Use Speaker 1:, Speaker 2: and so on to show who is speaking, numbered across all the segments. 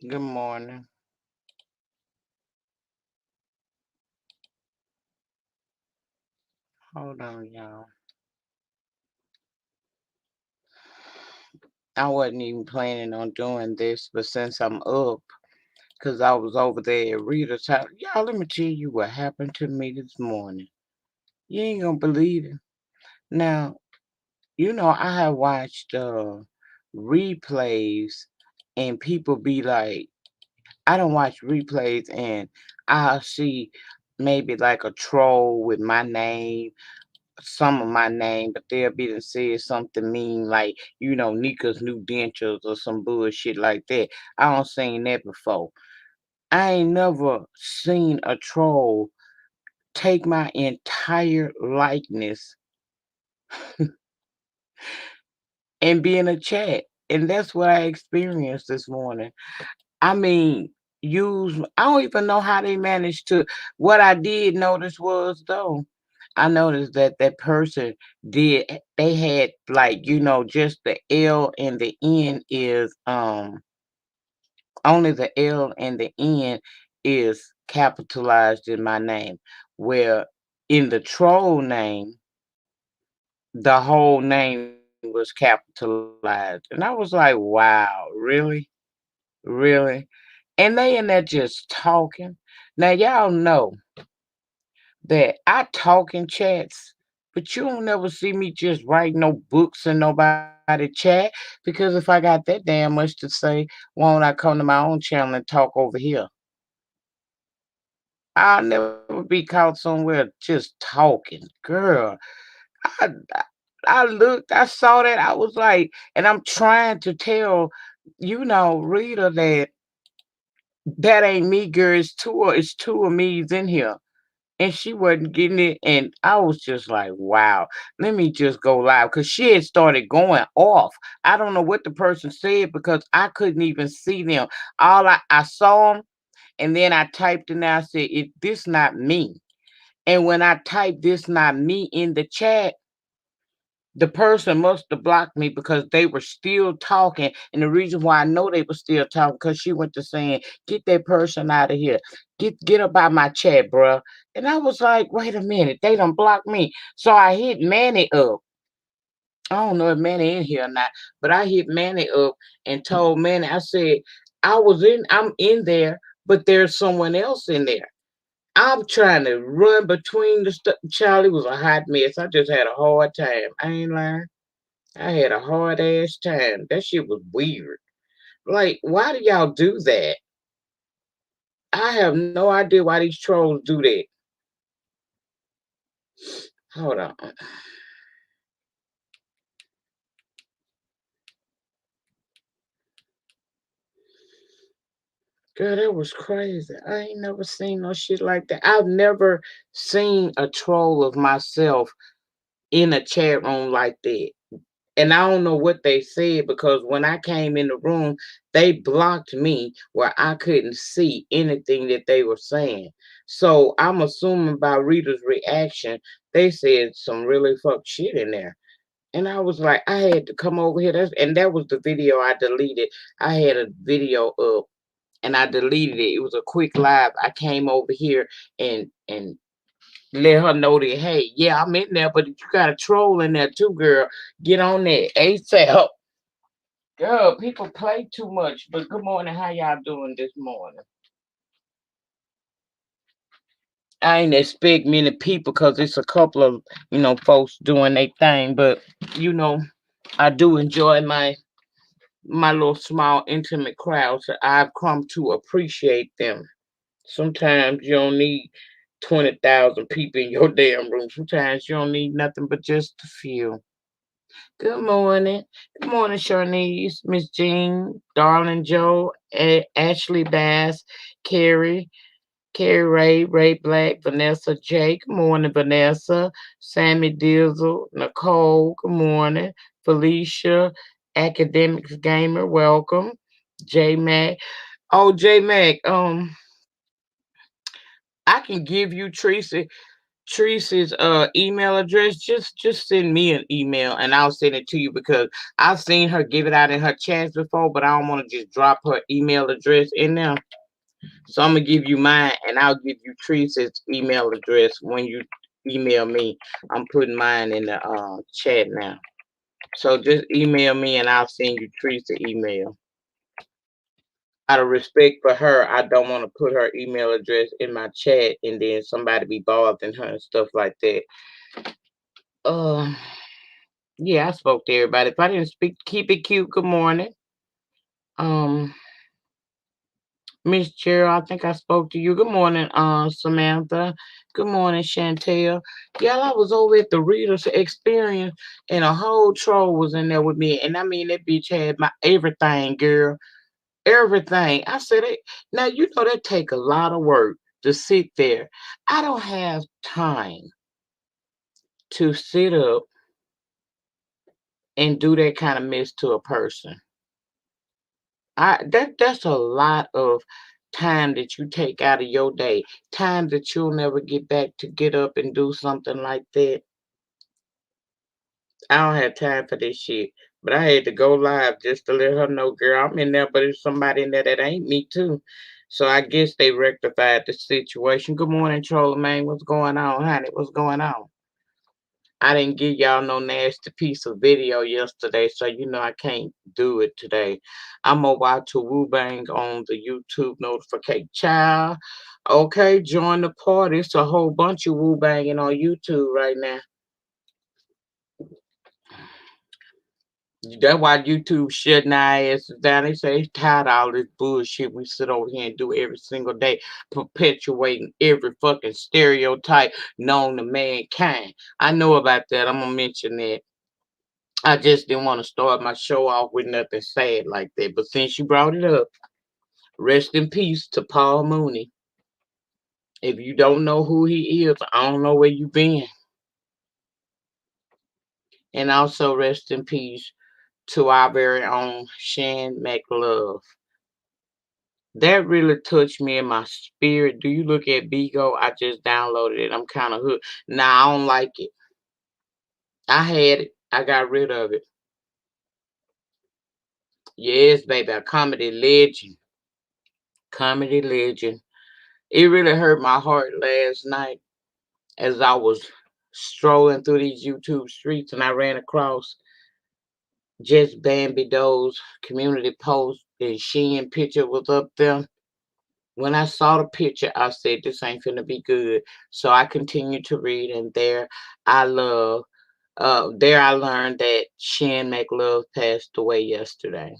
Speaker 1: Good morning. Hold on, y'all. I wasn't even planning on doing this, but since I'm up, because I was over there at Rita's house, y'all, let me tell you what happened to me this morning. You ain't gonna believe it. Now, I have watched replays, and people be like, I don't watch replays, and I'll see maybe like a troll with my name, some of my name, but they'll be to say something mean like, Nika's new dentures or some bullshit like that. I don't seen that before. I ain't never seen a troll take my entire likeness and be in a chat. And that's what I experienced this morning. I mean, I don't even know how they managed to. What I did notice was though, I noticed that that person they had like, just the L and the N is only the L and the N is capitalized in my name. Where in the troll name, the whole name was capitalized. And I was like, wow, really? Really? And they in there just talking. Now y'all know that I talk in chats, but you don't never see me just write no books in nobody chat because if I got that damn much to say, won't I come to my own channel and talk over here? I'll never be caught somewhere just talking. Girl, I, I I looked, I saw that, I was like, and I'm trying to tell, Rita that that ain't me, girl. It's two of me's in here. And she wasn't getting it. And I was just like, wow, let me just go live. Because she had started going off. I don't know what the person said because I couldn't even see them. I saw them and then I typed and I said, this not me. And when I typed this not me in the chat, the person must have blocked me because they were still talking. And the reason why I know they were still talking because she went to saying, "Get that person out of here. Get up out my chat, bruh." And I was like, "Wait a minute, they done blocked me." So I hit Manny up. I don't know if Manny in here or not, but I hit Manny up and told Manny, I said, I'm in there, but there's someone else in there. I'm trying to run between the stuff. Charlie was a hot mess. I just had a hard time. I ain't lying. I had a hard ass time. That shit was weird. Like, why do y'all do that? I have no idea why these trolls do that. Hold on. Girl, that was crazy. I ain't never seen no shit like that. I've never seen a troll of myself in a chat room like that. And I don't know what they said because when I came in the room, they blocked me where I couldn't see anything that they were saying. So I'm assuming by Rita's reaction, they said some really fucked shit in there. And I was like, I had to come over here. And that was the video I deleted. I had a video up and I deleted it. It was a quick live. I came over here and let her know that, hey, yeah, I'm in there, but you got a troll in there too, girl. Get on that ASAP. Girl, people play too much. But good morning. How y'all doing this morning? I ain't expect many people because it's a couple of, folks doing their thing. But, you know, I do enjoy my little small intimate crowds. So I've come to appreciate them. Sometimes you don't need 20,000 people in your damn room. Sometimes you don't need nothing but just a few. Good morning. Good morning, Sharnice, Miss Jean, Darling Joe, Ashley Bass, Carrie, Ray Black, Vanessa J. Good morning, Vanessa, Sammy Dizzle, Nicole. Good morning, Felicia, Academics Gamer. Welcome, J Mac. Oh, J Mac. I can give you Tracy. Teresa's email address, just send me an email and I'll send it to you because I've seen her give it out in her chats before, but I don't want to just drop her email address in there. So I'm gonna give you mine and I'll give you Teresa's email address when you email me. I'm putting mine in the chat now. So just email me and I'll send you Teresa's email. Out of respect for her, I don't want to put her email address in my chat and then somebody be bothering her and stuff like that. Uh, yeah, I spoke to everybody. If I didn't speak, keep it cute. Good morning. Um, Miss Cheryl, I think I spoke to you. Good morning, Samantha. Good morning, Chantel. Y'all, I was over at the Reader's Experience, and a whole troll was in there with me. And I mean, that bitch had my everything, girl. Everything. I said, now you know that take a lot of work to sit there. I don't have time to sit up and do that kind of mess to a person. That's a lot of time that you take out of your day, time that you'll never get back to get up and do something like that. I don't have time for this shit. But I had to go live just to let her know, girl, I'm in there, but there's somebody in there that ain't me too. So I guess they rectified the situation. Good morning, Charlemagne. What's going on, honey? What's going on? I didn't give y'all no nasty piece of video yesterday, so you know I can't do it today. I'm gonna watch a Woo Bang on the YouTube notification. Child, okay, join the party. It's a whole bunch of Woo Banging on YouTube right now. That's why YouTube shutting our asses down. They say it's tired of all this bullshit we sit over here and do every single day, perpetuating every fucking stereotype known to mankind. I know about that. I'm gonna mention that. I just didn't want to start my show off with nothing sad like that. But since you brought it up, rest in peace to Paul Mooney. If you don't know who he is, I don't know where you been. And also rest in peace to our very own Shan McLove. That really touched me in my spirit. Do you look at Bigo? I just downloaded it. I'm kind of hooked. Nah, I don't like it. I had it. I got rid of it. Yes, baby, a comedy legend. Comedy legend. It really hurt my heart last night as I was strolling through these YouTube streets and I ran across just Bambi Doe's community post and Shein picture was up there. When I saw the picture, I said, this ain't finna be good. So I continued to read, and I love, there I learned that Shan McLove passed away yesterday.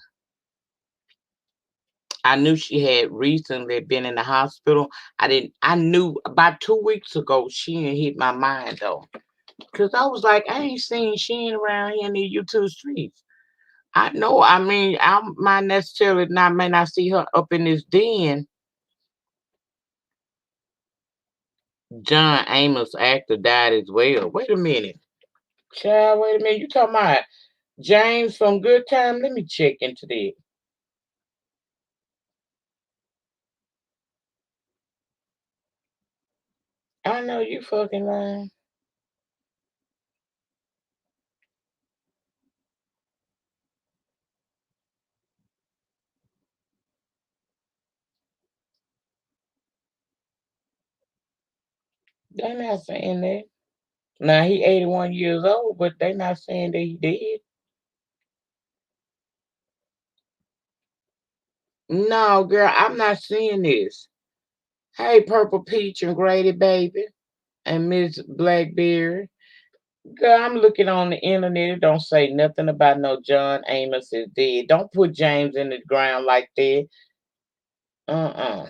Speaker 1: I knew she had recently been in the hospital. I knew about 2 weeks ago she had hit my mind though. Cause I was like, I ain't seen Shan around here in the YouTube streets. I know, I mean, I might necessarily not may not see her up in this den. John Amos actor died as well. Wait a minute. Child, wait a minute. You talking about James from Good Time? Let me check into that. I know you fucking lying. They not saying that. Now he 81 years old, but they not saying that he did. No, girl, I'm not seeing this. Hey, Purple Peach and Grady Baby and Miss Blackberry. Girl, I'm looking on the internet. It don't say nothing about no John Amos is dead. Don't put James in the ground like that. Uh-uh.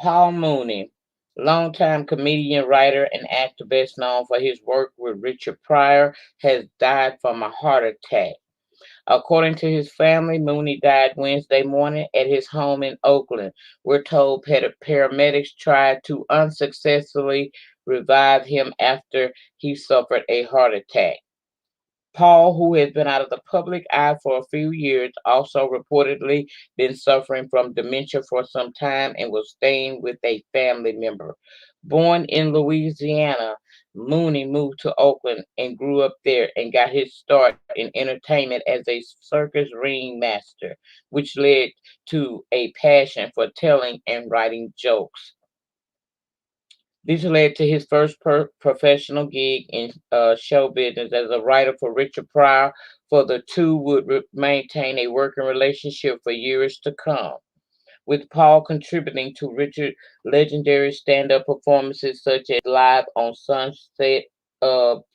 Speaker 1: Paul Mooney, longtime comedian, writer, and actor best known for his work with Richard Pryor, has died from a heart attack. According to his family, Mooney died Wednesday morning at his home in Oakland. We're told paramedics tried to unsuccessfully revive him after he suffered a heart attack. Paul, who has been out of the public eye for a few years, also reportedly been suffering from dementia for some time and was staying with a family member. Born in Louisiana, Mooney moved to Oakland and grew up there and got his start in entertainment as a circus ringmaster, which led to a passion for telling and writing jokes. This led to his first professional gig in show business as a writer for Richard Pryor, for the two would maintain a working relationship for years to come, with Paul contributing to Richard's legendary stand-up performances such as Live on Sunset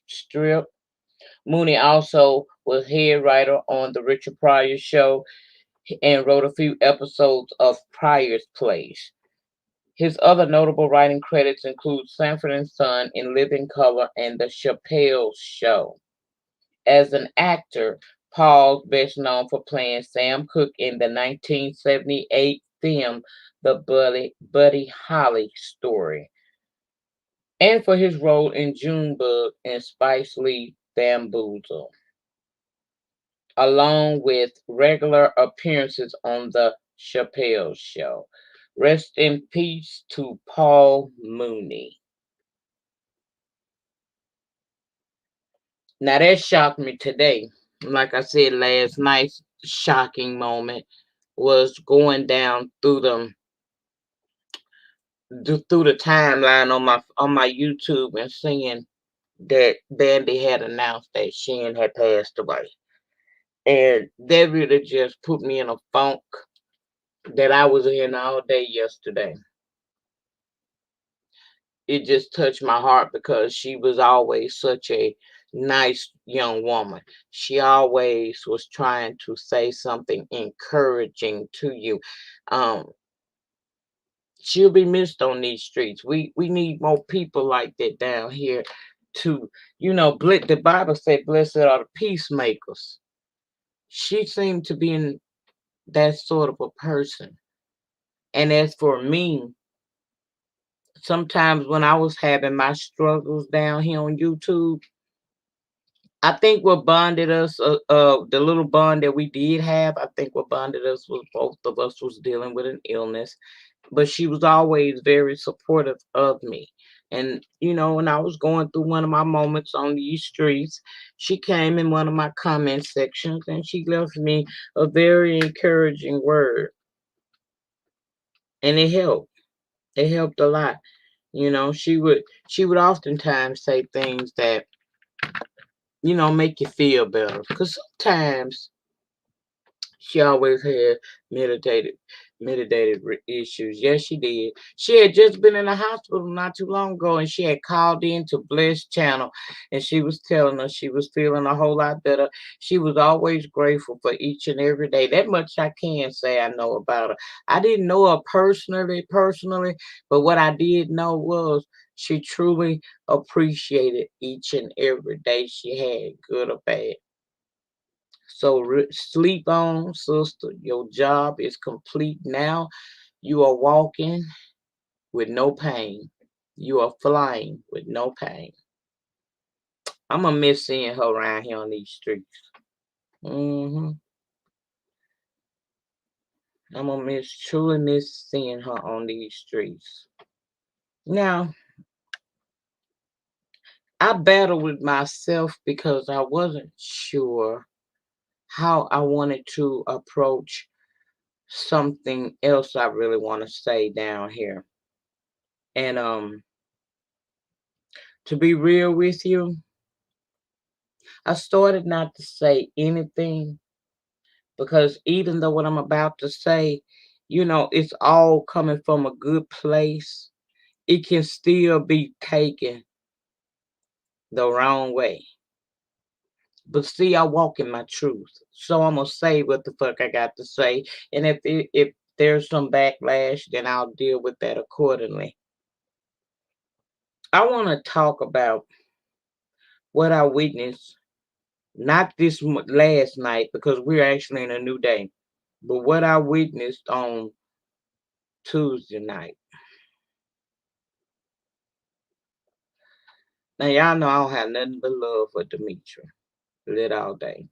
Speaker 1: Strip. Mooney also was head writer on the Richard Pryor Show and wrote a few episodes of Pryor's plays. His other notable writing credits include Sanford and Son, In Living Color, and The Chappelle Show. As an actor, Paul's best known for playing Sam Cooke in the 1978 film The Buddy Holly Story, and for his role in Junebug and Spice Lee Bamboozle, along with regular appearances on The Chappelle Show. Rest in peace to Paul Mooney. Now that shocked me today. Like I said last night's shocking moment was going down through the timeline on my YouTube and seeing that Bandy had announced that Shin had passed away. And that really just put me in a funk that I was in all day yesterday. It just touched my heart because she was always such a nice young woman. She always was trying to say something encouraging to you. Um, she'll be missed on these streets. We need more people like that down here to, the Bible said, blessed are the peacemakers. She seemed to be in that sort of a person. And as for me, sometimes when I was having my struggles down here on YouTube, I think what bonded us, the little bond that we did have, I think what bonded us was both of us was dealing with an illness, but she was always very supportive of me. And when I was going through one of my moments on these streets, she came in one of my comment sections and she left me a very encouraging word, and it helped. It helped a lot. She would oftentimes say things that make you feel better. Because sometimes she always had meditated issues. Yes, she did. She had just been in the hospital not too long ago, and she had called in to Bliss Channel, and she was telling us she was feeling a whole lot better. She was always grateful for each and every day. That much I can say I know about her. I didn't know her personally, but what I did know was she truly appreciated each and every day she had, good or bad. So sleep on, sister. Your job is complete now. You are walking with no pain. You are flying with no pain. I'm gonna miss seeing her around here on these streets. hmm I'm gonna truly miss seeing her on these streets. Now, I battled with myself because I wasn't sure how I wanted to approach something else I really want to say down here. And to be real with you, I started not to say anything because even though what I'm about to say, it's all coming from a good place, it can still be taken the wrong way. But see, I walk in my truth. So I'm gonna say what the fuck I got to say. And if there's some backlash, then I'll deal with that accordingly. I wanna talk about what I witnessed, not this last night, because we're actually in a new day. But what I witnessed on Tuesday night. Now y'all know I don't have nothing but love for Demetri. lit all day.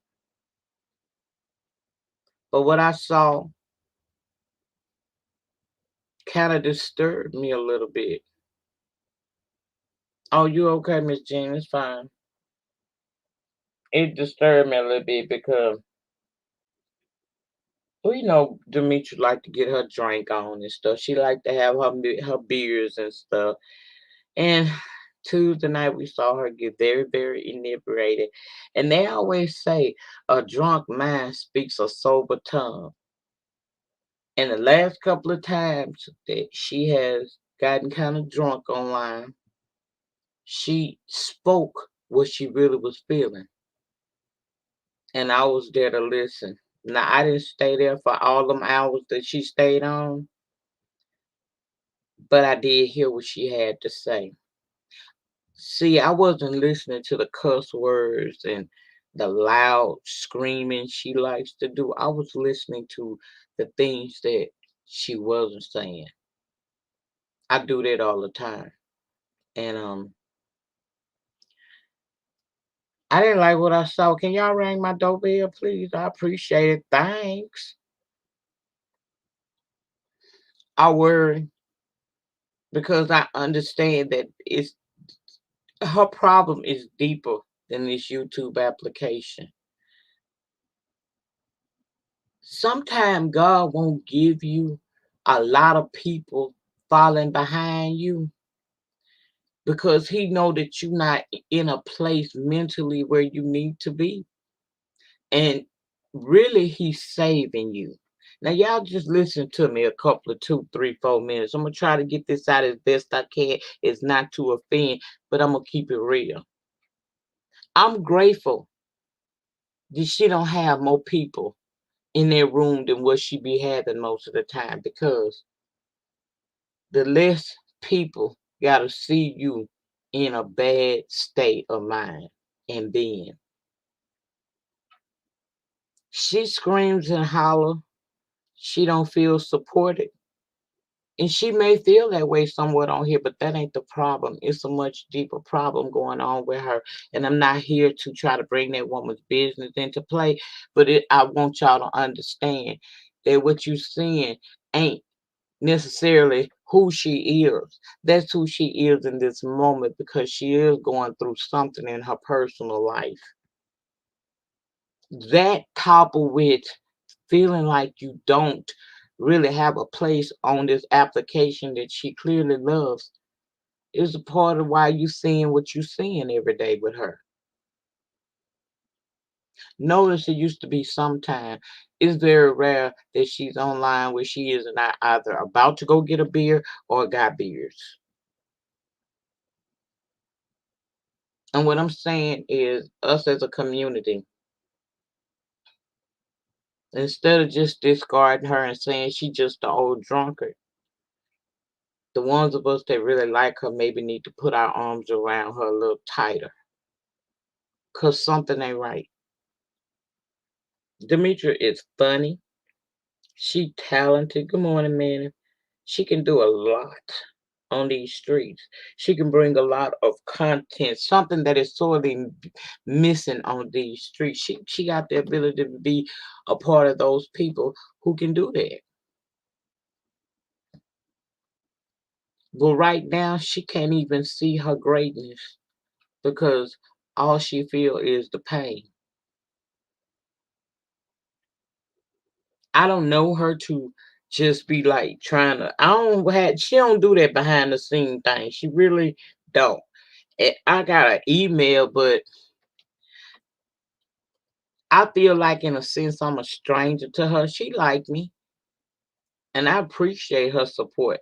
Speaker 1: But what I saw kind of disturbed me a little bit. Oh, you okay, Miss Jean? It's fine. It disturbed me a little bit because we know Demetri like to get her drink on and stuff. She like to have her beers and stuff. And Tuesday night we saw her get very, very inebriated. And they always say a drunk mind speaks a sober tongue. And the last couple of times that she has gotten kind of drunk online, she spoke what she really was feeling. And I was there to listen. Now I didn't stay there for all them hours that she stayed on, but I did hear what she had to say. See, I wasn't listening to the cuss words and the loud screaming she likes to do. I was listening to the things that she wasn't saying. I do that all the time. And I didn't like what I saw. Can y'all ring my doorbell, please? I appreciate it. Thanks. I worry because I understand that it's her problem is deeper than this YouTube application. Sometimes God won't give you a lot of people falling behind you because he know that you're not in a place mentally where you need to be. And really he's saving you. Now y'all just listen to me a couple of 2, 3, 4 minutes. I'm gonna try to get this out as best I can. It's not to offend, but I'm gonna keep it real. I'm grateful that she don't have more people in their room than what she be having most of the time because the less people gotta see you in a bad state of mind and being. She screams and holler. She don't feel supported. And she may feel that way somewhat on here, but that ain't the problem. It's a much deeper problem going on with her. And I'm not here to try to bring that woman's business into play, but I want y'all to understand that what you seeing ain't necessarily who she is. That's who she is in this moment because she is going through something in her personal life. That coupled with feeling like you don't really have a place on this application that she clearly loves is a part of why you seeing what you seeing every day with her. Notice it used to be sometime. It's very rare that she's online where she is not either about to go get a beer or got beers. And what I'm saying is us as a community, instead of just discarding her and saying she just an old drunkard, the ones of us that really like her maybe need to put our arms around her a little tighter. Cause something ain't right. Demetria is funny. She talented. Good morning, man. She can do a lot on these streets. She can bring a lot of content, something that is sorely missing on these streets. She got the ability to be a part of those people who can do that. But right now, she can't even see her greatness because all she feel is the pain. I don't know her to just be like trying to. I don't have. She don't do that behind the scene thing. She really don't. I got an email, but I feel like in a sense I'm a stranger to her. She like me, and I appreciate her support.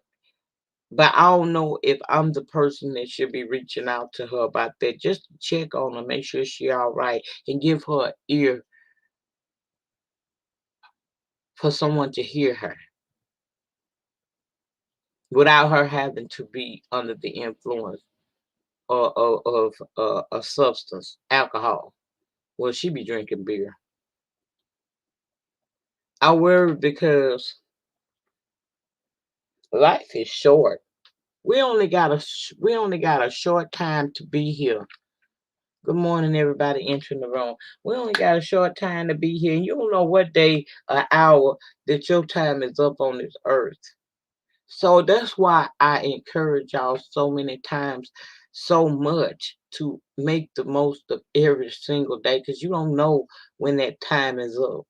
Speaker 1: But I don't know if I'm the person that should be reaching out to her about that. Just to check on her, make sure she all right, and give her an ear for someone to hear her without her having to be under the influence of a substance, alcohol. Well, she be drinking beer. I worry because life is short. We only got a short time to be here, Good morning, everybody entering the room. We only got a short time to be here, and you don't know what day or hour that your time is up on this earth. So that's why I encourage y'all so many times, so much to make the most of every single day because you don't know when that time is up.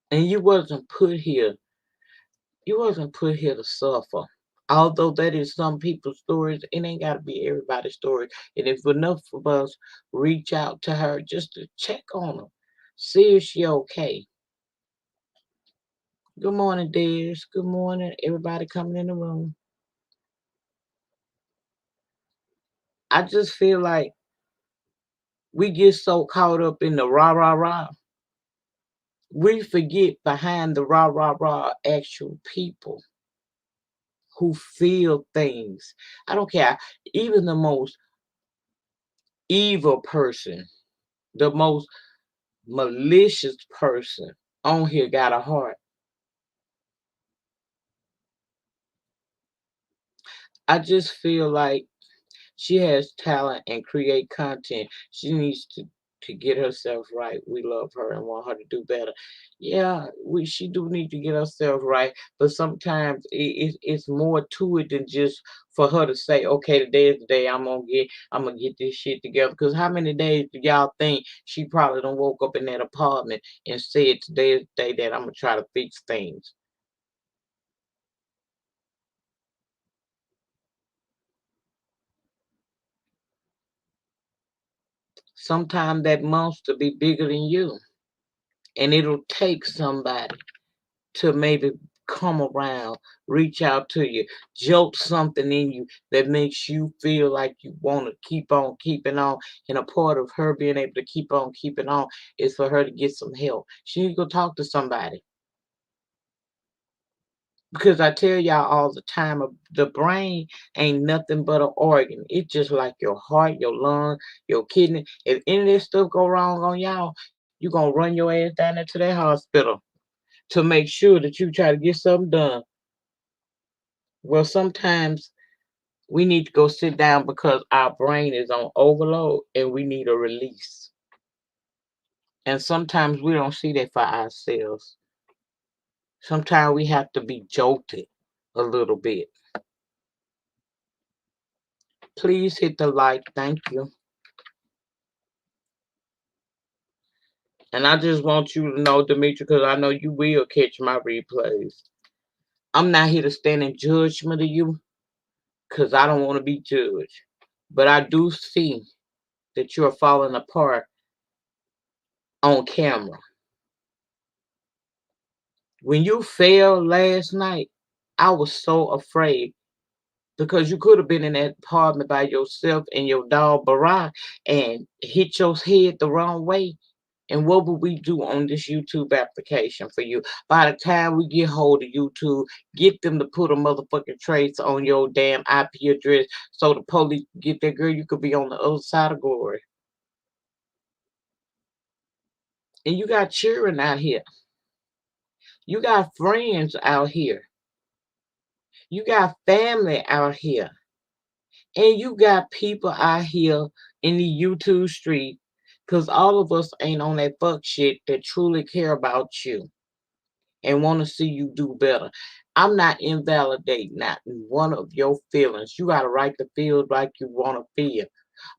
Speaker 1: And you wasn't put here to suffer. Although that is some people's stories, it ain't gotta be everybody's story. And if enough of us reach out to her just to check on her, see if she okay. Good morning, dears. Good morning, everybody coming in the room. I just feel like we get so caught up in the rah rah rah, we forget behind the rah rah rah actual people who feel things. I don't care. Even the most evil person, the most malicious person on here got a heart. I just feel like she has talent and create content. She needs to get herself right. We love her and want her to do better. Yeah, she do need to get herself right, but sometimes it's more to it than just for her to say, okay, today is the day I'm gonna get this shit together. Because how many days do y'all think she probably done woke up in that apartment and said today is the day that I'm gonna try to fix things? Sometimes that monster be bigger than you, and it'll take somebody to maybe come around, reach out to you, jolt something in you that makes you feel like you want to keep on keeping on. And a part of her being able to keep on keeping on is for her to get some help. She need to go talk to somebody. Because I tell y'all all the time, the brain ain't nothing but an organ. It's just like your heart, your lung, your kidney. If any of this stuff go wrong on y'all, you gonna run your ass down into that hospital to make sure that you try to get something done. Well, sometimes we need to go sit down because our brain is on overload and we need a release. And sometimes we don't see that for ourselves. Sometimes we have to be jolted a little bit. Please hit the like. Thank you. And I just want you to know, Demetri, because I know you will catch my replays. I'm not here to stand in judgment of you because I don't want to be judged. But I do see that you're falling apart on camera. When you fell last night, I was so afraid because you could have been in that apartment by yourself and your dog Barack and hit your head the wrong way. And what would we do on this YouTube application for you? By the time we get hold of YouTube, get them to put a motherfucking trace on your damn IP address so the police get that girl, you could be on the other side of glory. And you got children out here. You got friends out here. You got family out here. And you got people out here in the YouTube street, because all of us ain't on that fuck shit that truly care about you and want to see you do better. I'm not invalidating not one of your feelings. You got a right to feel like you want to feel.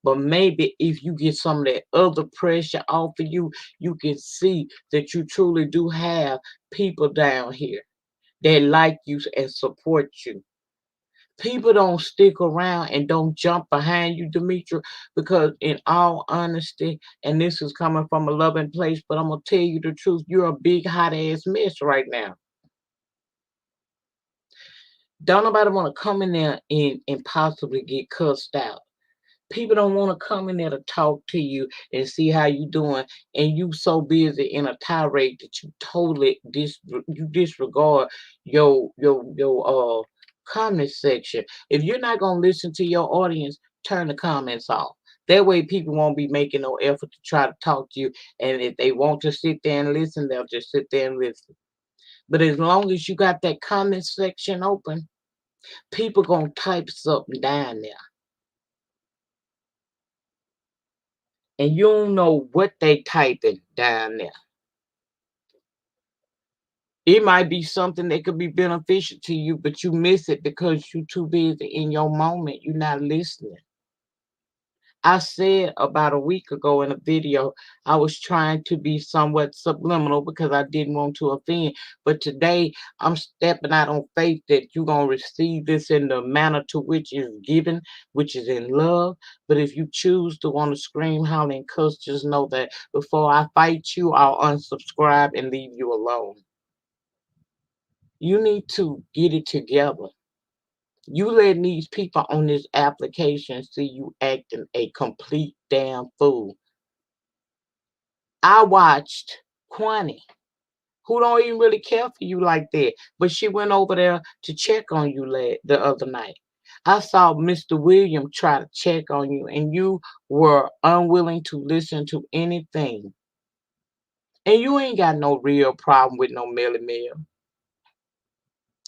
Speaker 1: But maybe if you get some of that other pressure off of you, you can see that you truly do have people down here that like you and support you. People don't stick around and don't jump behind you, Demetri, because in all honesty, and this is coming from a loving place, but I'm gonna tell you the truth, you're a big hot ass mess right now. Don't nobody want to come in there and possibly get cussed out. People don't want to come in there to talk to you and see how you doing, and you so busy in a tirade that you totally disregard your comment section. If you're not gonna listen to your audience, turn the comments off. That way people won't be making no effort to try to talk to you. And if they want to sit there and listen, they'll just sit there and listen. But as long as you got that comment section open, people gonna type something down there. and you don't know what they typing down there. It might be something that could be beneficial to you, but you miss it because you're too busy in your moment. You're not listening. I said about a week ago in a video, I was trying to be somewhat subliminal because I didn't want to offend. But today, I'm stepping out on faith that you're going to receive this in the manner to which is given, which is in love. But if you choose to want to scream, holler, and cuss, just know that before I fight you, I'll unsubscribe and leave you alone. You need to get it together. You letting these people on this application see you acting a complete damn fool. I watched Quani, who don't even really care for you like that, but she went over there to check on you the other night. I saw Mr. William try to check on you, and you were unwilling to listen to anything. And you ain't got no real problem with no Melly Mel.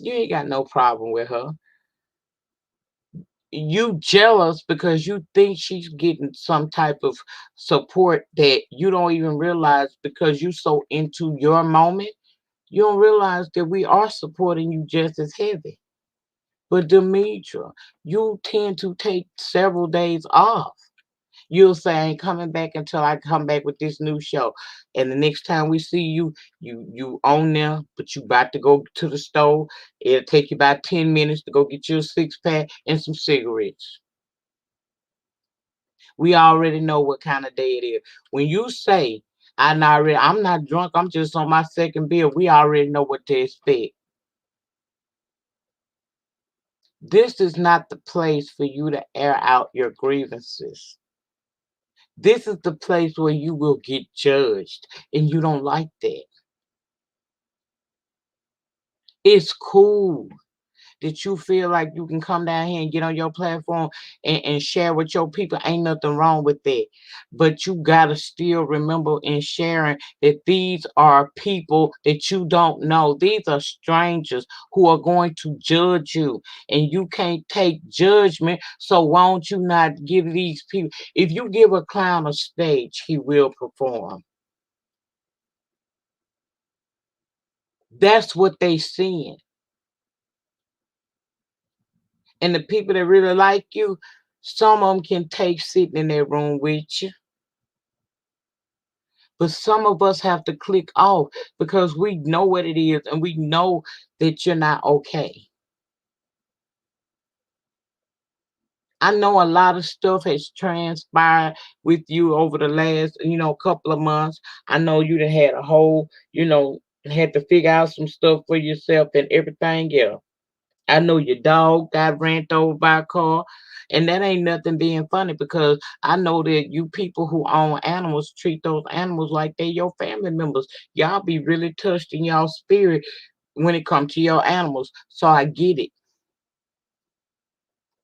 Speaker 1: You ain't got no problem with her. You jealous because you think she's getting some type of support that you don't even realize because you so into your moment. You don't realize that we are supporting you just as heavy. But Demetra, you tend to take several days off. You'll say I ain't coming back until I come back with this new show. And the next time we see you, you on there, but you about to go to the store. It'll take you about 10 minutes to go get you a six-pack and some cigarettes. We already know what kind of day it is. When you say I'm not drunk, I'm just on my second beer, we already know what to expect. This is not the place for you to air out your grievances. This is the place where you will get judged, and you don't like that. It's cool that you feel like you can come down here and get on your platform and share with your people. Ain't nothing wrong with that. But you gotta still remember in sharing that these are people that you don't know. These are strangers who are going to judge you. And you can't take judgment. So why don't you not give these people, if you give a clown a stage, he will perform. That's what they seeing. And the people that really like you, some of them can take sitting in their room with you. But some of us have to click off because we know what it is and we know that you're not okay. I know a lot of stuff has transpired with you over the last, couple of months. I know you done had a whole, had to figure out some stuff for yourself and everything else. I know your dog got ran over by a car, and that ain't nothing being funny because I know that you people who own animals treat those animals like they your family members. Y'all be really touched in y'all spirit when it comes to your animals. So I get it.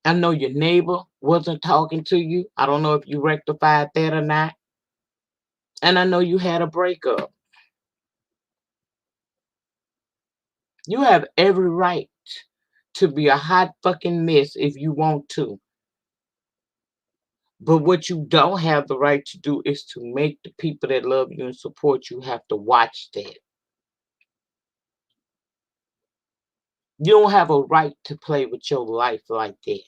Speaker 1: I know your neighbor wasn't talking to you. I don't know if you rectified that or not. And I know you had a breakup. You have every right to be a hot fucking mess if you want to. But what you don't have the right to do is to make the people that love you and support you have to watch that. You don't have a right to play with your life like that.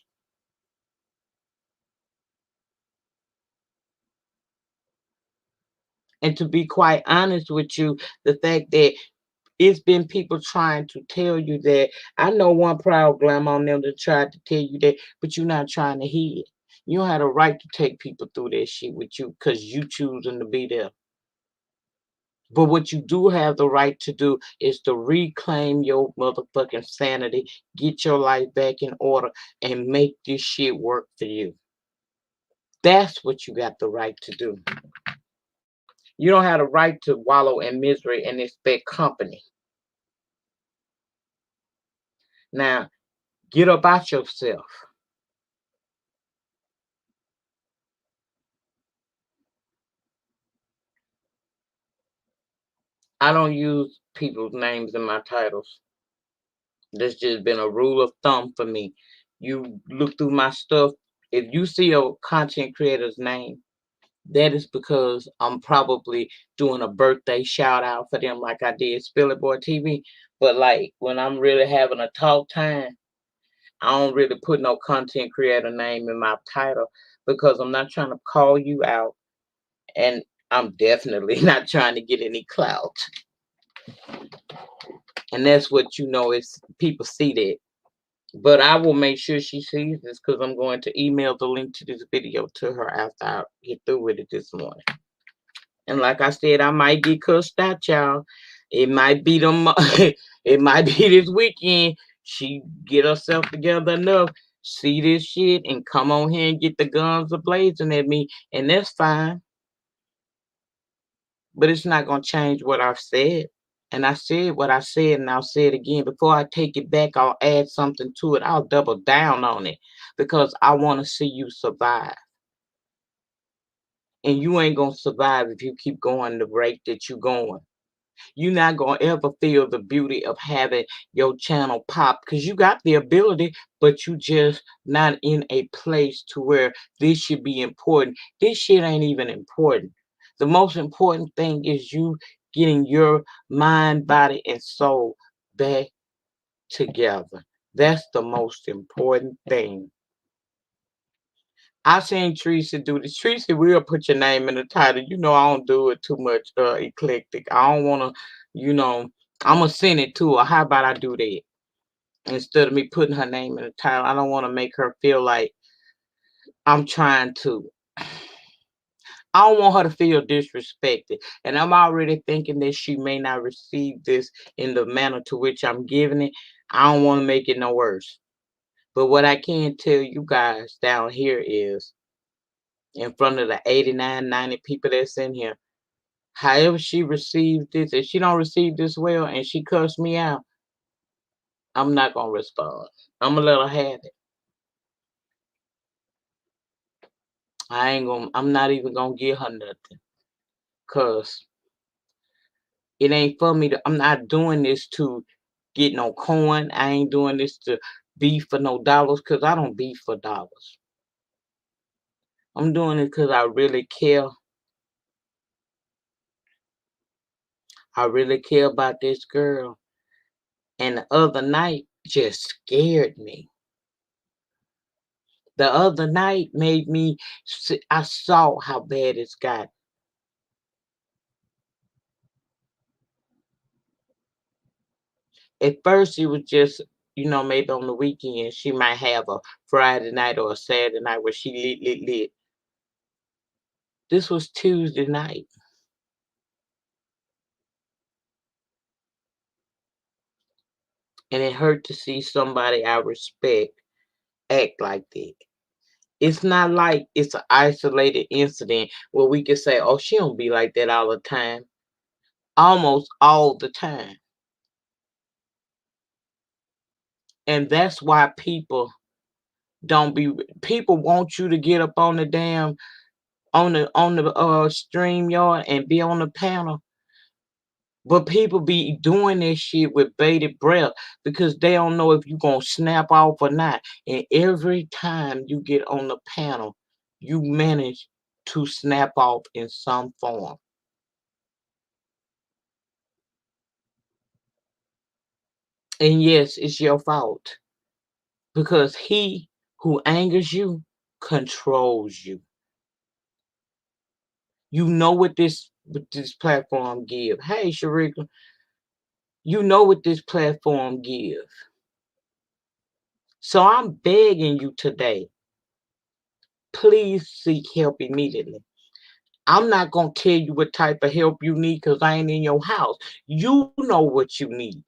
Speaker 1: And to be quite honest with you, the fact that it's been people trying to tell you that. I know one proud glam on them that tried to tell you that, but you're not trying to hear it. You don't have a right to take people through that shit with you because you choosing to be there. But what you do have the right to do is to reclaim your motherfucking sanity, get your life back in order, and make this shit work for you. That's what you got the right to do. You don't have the right to wallow in misery and expect company. Now, get about yourself. I don't use people's names in my titles. That's just been a rule of thumb for me. You look through my stuff, if you see a content creator's name, That is because I'm probably doing a birthday shout out for them like I did Spilly Boy TV. But like when I'm really having a talk time, I don't really put no content creator name in my title because I'm not trying to call you out, and I'm definitely not trying to get any clout. And that's what is people see that. But I will make sure she sees this because I'm going to email the link to this video to her after I get through with it this morning. And like I said, I might get cussed out, y'all. It might be them. It might be this weekend. She get herself together enough, see this shit, and come on here and get the guns a blazing at me, and that's fine. But it's not gonna change what I've said. And I said what I said, and I'll say it again. Before I take it back, I'll add something to it. I'll double down on it because I want to see you survive. And you ain't gonna survive if you keep going the rate that you're going. You're not gonna ever feel the beauty of having your channel pop because you got the ability, but you just not in a place to where this should be important. This shit ain't even important. The most important thing is you getting your mind, body, and soul back together. That's the most important thing. I seen Teresa do this. Teresa will put your name in the title. I don't do it too much eclectic. I don't wanna, you know, I'ma send it to her. How about I do that? Instead of me putting her name in the title. I don't wanna make her feel like I'm trying to. I don't want her to feel disrespected. And I'm already thinking that she may not receive this in the manner to which I'm giving it. I don't want to make it no worse. But what I can tell you guys down here is in front of the 89, 90 people that's in here. However she received this, if she don't receive this well and she cuss me out, I'm not gonna respond. I'm gonna let her have it. I'm not even gonna give her nothing. Cause it ain't for me to I'm not doing this to get no coin. I ain't doing this to beef for no dollars because I don't beef for dollars. I'm doing it because I really care. I really care about this girl. And the other night just scared me. The other night made me I saw how bad it's got. At first, it was just, maybe on the weekend, she might have a Friday night or a Saturday night where she lit, lit, lit. This was Tuesday night. And it hurt to see somebody I respect act like that. It's not like it's an isolated incident where we can say, oh, she don't be like that all the time. Almost all the time. And that's why don't be people want you to get up on the damn on the stream yard and be on the panel, but people be doing this shit with bated breath because they don't know if you gonna snap off or not. And every time you get on the panel, you manage to snap off in some form. And yes, it's your fault because he who angers you controls you. You know what this platform give. Hey, Sharika, you know what this platform give. So I'm begging you today, please seek help immediately. I'm not gonna tell you what type of help you need because I ain't in your house. You know what you need.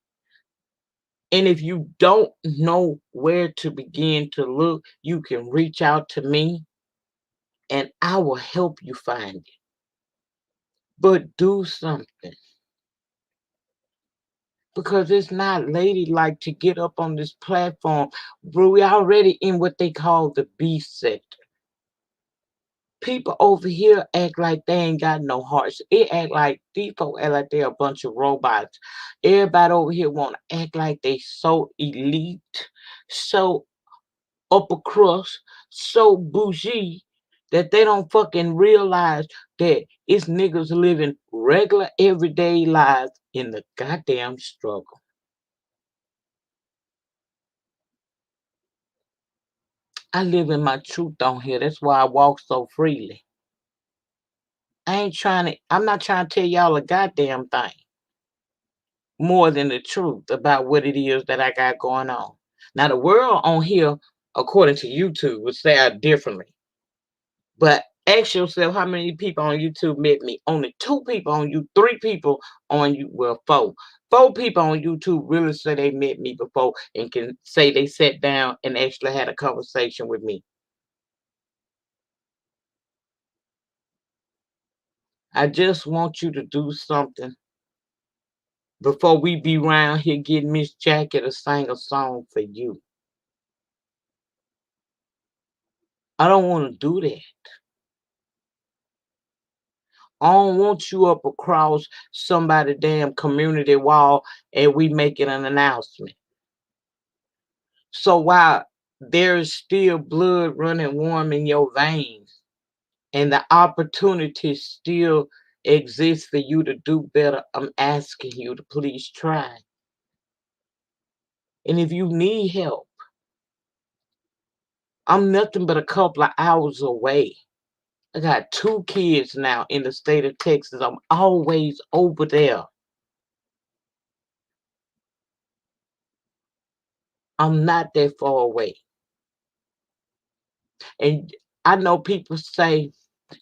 Speaker 1: And if you don't know where to begin to look, you can reach out to me and I will help you find it. But do something. Because it's not ladylike to get up on this platform. Bro, we already in what they call the B sector. People over here act like they ain't got no hearts. It act like these folks act like they're a bunch of robots. Everybody over here want to act like they so elite, so upper crust, so bougie, that they don't fucking realize that it's niggas living regular everyday lives in the goddamn struggle. I live in my truth on here. That's why I walk so freely. I'm not trying to tell y'all a goddamn thing more than the truth about what it is that I got going on. Now the world on here, according to YouTube, would say differently. But ask yourself how many people on YouTube met me. Only 2 people on you, 3 people on you, well, 4. 4 people on YouTube really say they met me before and can say they sat down and actually had a conversation with me. I just want you to do something before we be round here getting Miss Jackie to sing a song for you. I don't want to do that. I don't want you up across somebody damn community wall and we making an announcement. So while there's still blood running warm in your veins and the opportunity still exists for you to do better, I'm asking you to please try. And if you need help, I'm nothing but a couple of hours away. I got 2 kids now in the state of Texas. I'm always over there. I'm not that far away. And I know people say,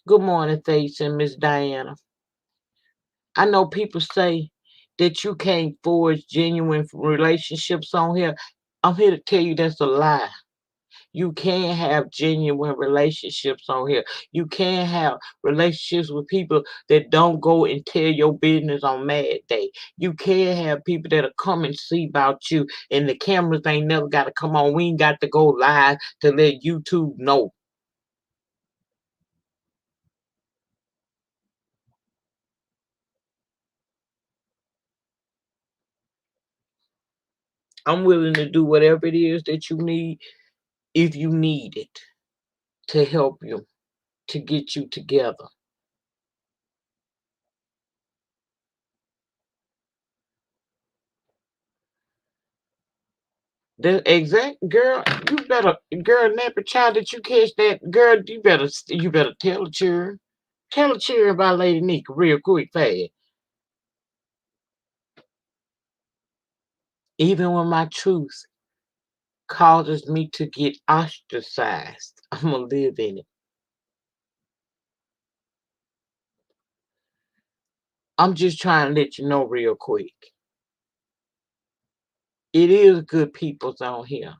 Speaker 1: good morning, Thace and Miss Diana. I know people say that you can't forge genuine relationships on here. I'm here to tell you that's a lie. You can have genuine relationships on here. You can have relationships with people that don't go and tell your business on Mad Day. You can have people that'll come and see about you, and the cameras ain't never got to come on. We ain't got to go live to let YouTube know. I'm willing to do whatever it is that you need if you need it to help you, to get you together. The exact girl, you better girl nappy child that you catch that girl, you better tell the children. Tell the children about Lady Nika real quick fast. Even when my truth causes me to get ostracized, I'm gonna live in it. I'm just trying to let you know real quick. It is good peoples on here.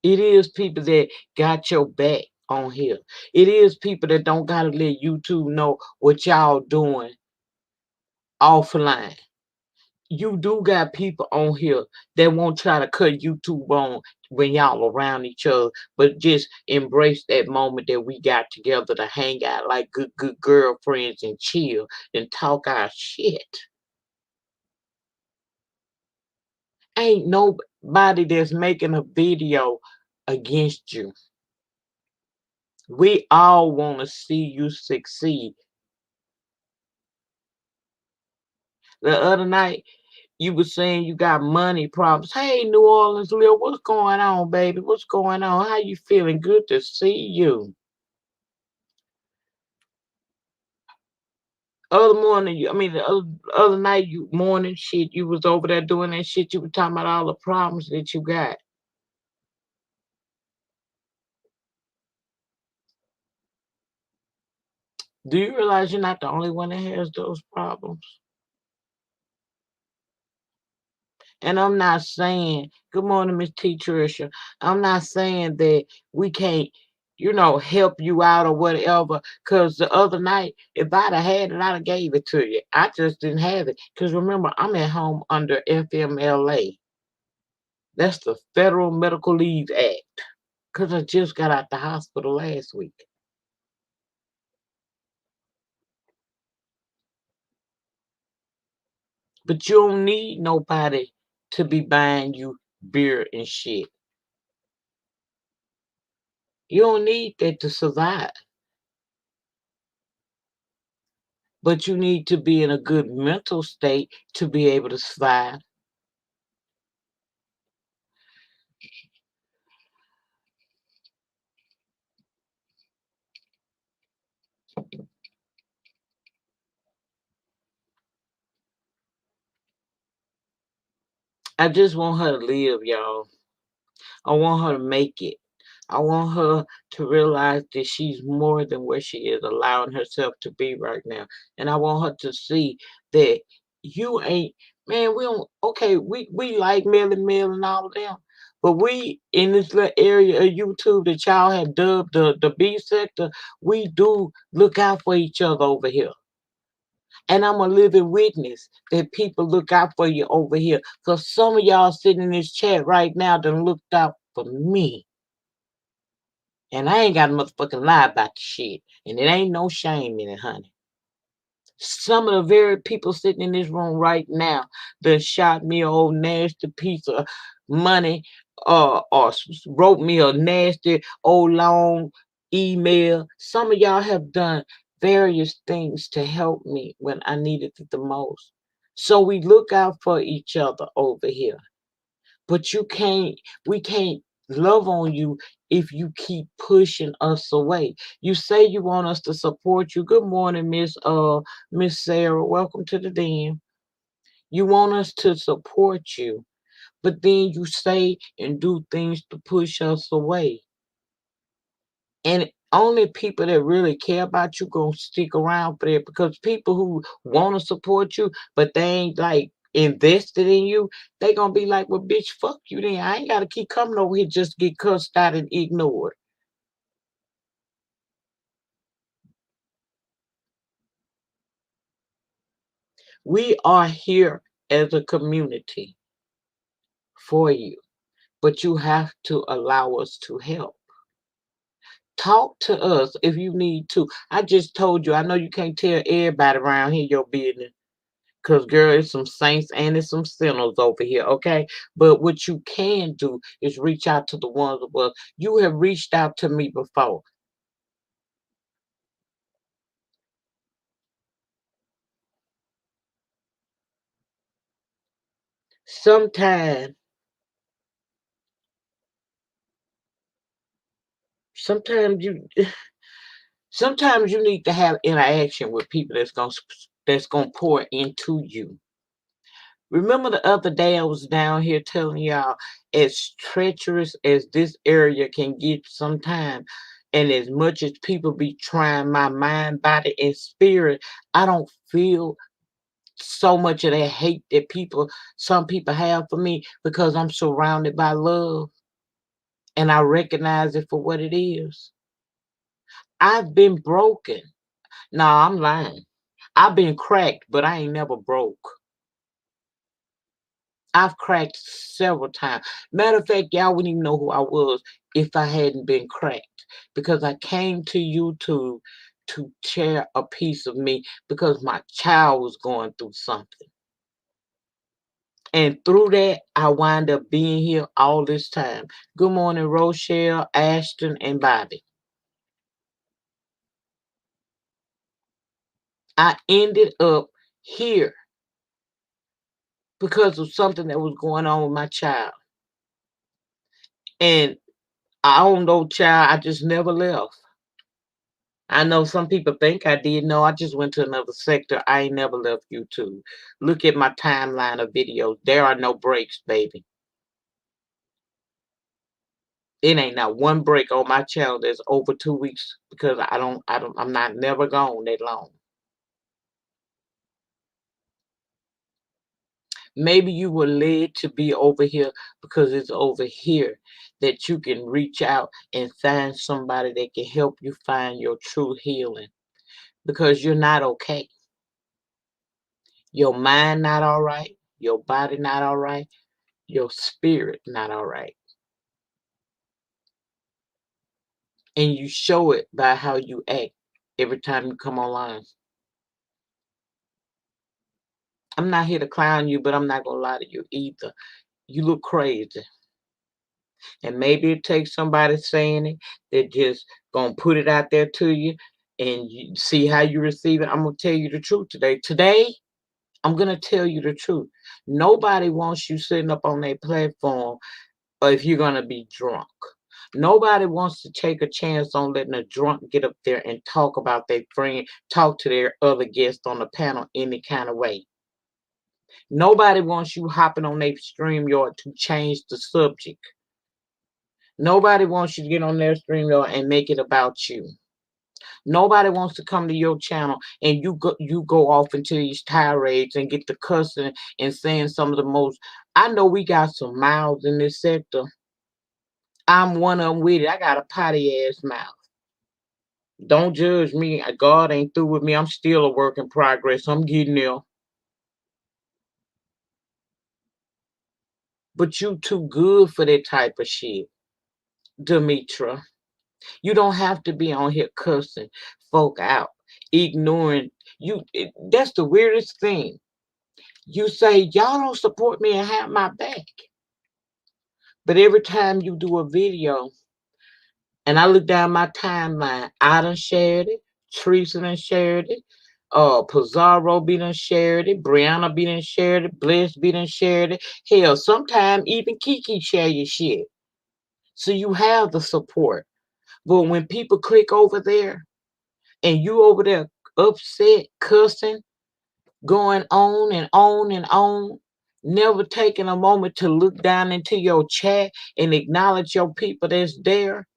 Speaker 1: It is people that got your back on here. It is people that don't gotta let YouTube know what y'all doing offline. You do got people on here that won't try to cut YouTube on when y'all around each other, but just embrace that moment that we got together to hang out like good girlfriends and chill and talk our shit. Ain't nobody that's making a video against you. We all want to see you succeed. The other night, you were saying you got money problems. Hey, New Orleans, Lil, what's going on, baby? What's going on? How you feeling? Good to see you. Other morning, the other night, you morning shit, you was over there doing that shit. You were talking about all the problems that you got. Do you realize you're not the only one that has those problems? And I'm not saying, good morning, Miss T. Tricia. I'm not saying that we can't, help you out or whatever. Because the other night, if I'd have had it, I'd have gave it to you. I just didn't have it. Because remember, I'm at home under FMLA. That's the Federal Medical Leave Act. Because I just got out the hospital last week. But you don't need nobody to be buying you beer and shit. You don't need that to survive, but you need to be in a good mental state to be able to survive. I just want her to live, y'all. I want her to make it. I want her to realize that she's more than where she is allowing herself to be right now. And I want her to see that you ain't, man, we don't, okay, we like Melly Mel and all of them. But we in this little area of YouTube that y'all have dubbed the B sector, we do look out for each other over here. And I'm a living witness that people look out for you over here. Because some of y'all sitting in this chat right now done looked out for me. And I ain't got a motherfucking lie about the shit. And it ain't no shame in it, honey. Some of the very people sitting in this room right now that shot me a old nasty piece of money wrote me a nasty old long email. Some of y'all have done various things to help me when I needed it the most. So we look out for each other over here. But we can't love on you if you keep pushing us away. You say you want us to support you. Good morning, Miss Sarah. Welcome to the den. You want us to support you, but then you say and do things to push us away. And only people that really care about you gonna stick around for that, because people who want to support you but they ain't like invested in you, they gonna be like, well, bitch, fuck you then. I ain't gotta keep coming over here just get cussed out and ignored. We are here as a community for you, but you have to allow us to help. Talk to us if you need to. I just told you, I know you can't tell everybody around here your business. Cause girl, it's some saints and it's some sinners over here, okay? But what you can do is reach out to the ones of us. You have reached out to me before. Sometimes, sometimes you, sometimes you need to have interaction with people that's gonna pour into you. Remember the other day I was down here telling y'all, as treacherous as this area can get sometime, and as much as people be trying my mind, body, and spirit, I don't feel so much of that hate that some people have for me, because I'm surrounded by love and I recognize it for what it is. I've been broken. No, I'm lying. I've been cracked, but I ain't never broke. I've cracked several times. Matter of fact, y'all wouldn't even know who I was if I hadn't been cracked, because I came to YouTube to share a piece of me because my child was going through something. And through that, I wind up being here all this time. Good morning, Rochelle, Ashton, and Bobby. I ended up here because of something that was going on with my child. And I don't know, child, I just never left. I know some people think I did. No, I just went to another sector. I ain't never left YouTube. Look at my timeline of videos. There are no breaks, baby. It ain't not one break on my channel that's over 2 weeks, because I'm not never gone that long. Maybe you were led to be over here because it's over here that you can reach out and find somebody that can help you find your true healing, because you're not okay. Your mind not all right, your body not all right, your spirit not all right. And you show it by how you act every time you come online. I'm not here to clown you, but I'm not gonna lie to you either. You look crazy. And maybe it takes somebody saying it that just gonna put it out there to you and you see how you receive it. I'm gonna tell you the truth today. Today, I'm gonna tell you the truth. Nobody wants you sitting up on their platform or if you're gonna be drunk. Nobody wants to take a chance on letting a drunk get up there and talk about their friend, talk to their other guests on the panel any kind of way. Nobody wants you hopping on their stream yard to change the subject. Nobody wants you to get on their stream yard and make it about you. Nobody wants to come to your channel and you go off into these tirades and get the cussing and saying some of the most. I know we got some mouths in this sector. I'm one of them with it. I got a potty ass mouth. Don't judge me. God ain't through with me. I'm still a work in progress. I'm getting there. But you too good for that type of shit, Demetra. You don't have to be on here cussing folk out, ignoring you. That's the weirdest thing. You say y'all don't support me and have my back, but every time you do a video, and I look down my timeline, I done shared it, Teresa done shared it, Pizarro be done shared it, Brianna be done shared it, Bliss be done shared it. Hell, sometimes even Kiki share your shit. So you have the support. But when people click over there and you over there upset, cussing, going on and on and on, never taking a moment to look down into your chat and acknowledge your people that's there.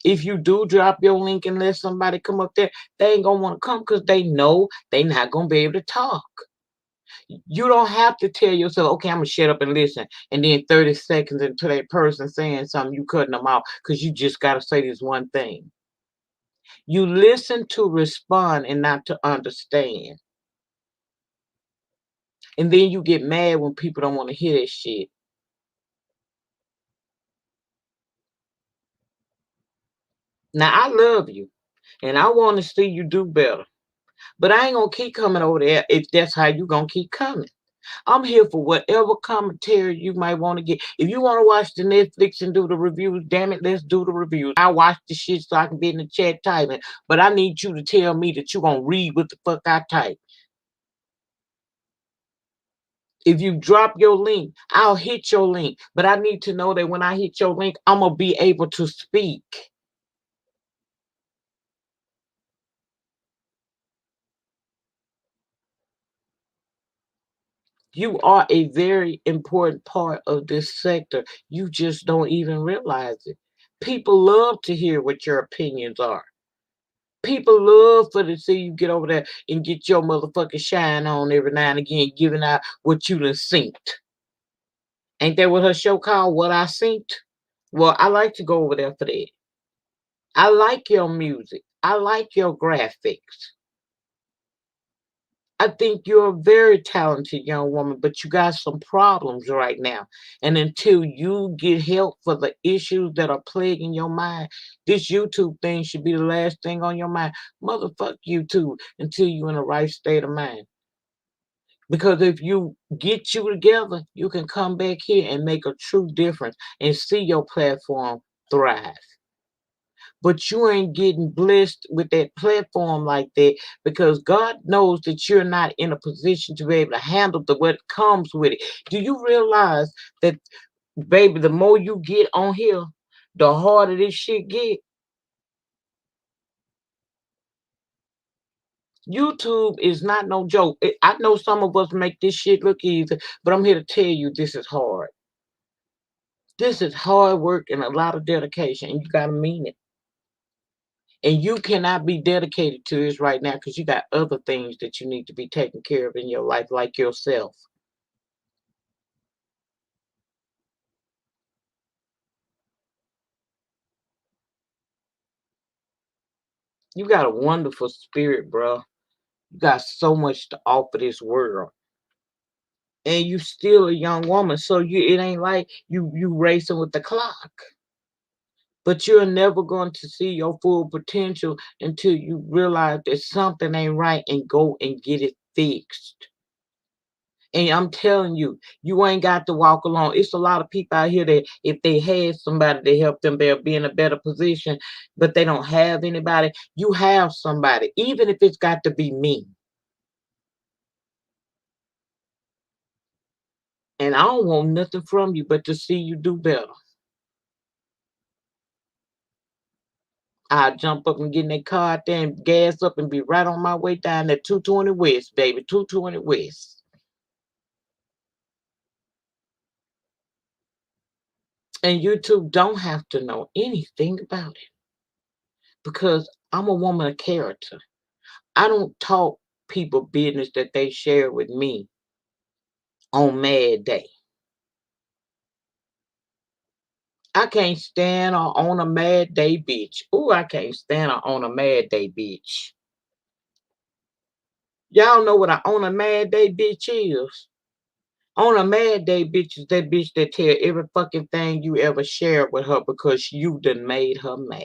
Speaker 1: If you do drop your link and let somebody come up there, they ain't gonna want to come because they know they not gonna be able to talk. You don't have to tell yourself, okay, I'm gonna shut up and listen, and then 30 seconds into that person saying something, you cutting them off because you just gotta say this one thing. You listen to respond and not to understand. And then you get mad when people don't want to hear that shit. Now I love you and I want to see you do better. But I ain't gonna keep coming over there if that's how you gonna keep coming. I'm here for whatever commentary you might want to get. If you want to watch the Netflix and do the reviews, damn it, let's do the reviews. I watch the shit so I can be in the chat typing. But I need you to tell me that you gonna read what the fuck I type. If you drop your link, I'll hit your link. But I need to know that when I hit your link, I'm gonna be able to speak. You are a very important part of this sector. You just don't even realize it. People love to hear what your opinions are. People love for to see you get over there and get your motherfucking shine on every now and again, giving out what you done synced. Ain't that what her show called? What I synced? Well, I like to go over there for that. I like your music. I like your graphics. I think you're a very talented young woman, but you got some problems right now. And until you get help for the issues that are plaguing your mind, this YouTube thing should be the last thing on your mind. Motherfuck YouTube until you're in the right state of mind. Because if you get you together, you can come back here and make a true difference and see your platform thrive. But you ain't getting blessed with that platform like that because God knows that you're not in a position to be able to handle what comes with it. Do you realize that, baby, the more you get on here, the harder this shit get? YouTube is not no joke. I know some of us make this shit look easy, but I'm here to tell you this is hard. This is hard work and a lot of dedication, and you gotta mean it. And you cannot be dedicated to this right now because you got other things that you need to be taking care of in your life, like yourself. You got a wonderful spirit, bro. You got so much to offer this world. And you still a young woman, so it ain't like you racing with the clock. But you're never going to see your full potential until you realize that something ain't right and go and get it fixed. And I'm telling you, you ain't got to walk alone. It's a lot of people out here that if they had somebody to help them, they'll be in a better position, but they don't have anybody. You have somebody, even if it's got to be me. And I don't want nothing from you but to see you do better. I'll jump up and get in that car out there and gas up and be right on my way down that 220 West, baby. 220 West. And you two don't have to know anything about it because I'm a woman of character. I don't talk people business that they share with me on mad day. I can't stand on a mad day, bitch. Ooh, I can't stand on a mad day, bitch. Y'all know what a on a mad day bitch is? On a mad day, bitch is that bitch that tell every fucking thing you ever shared with her because you done made her mad.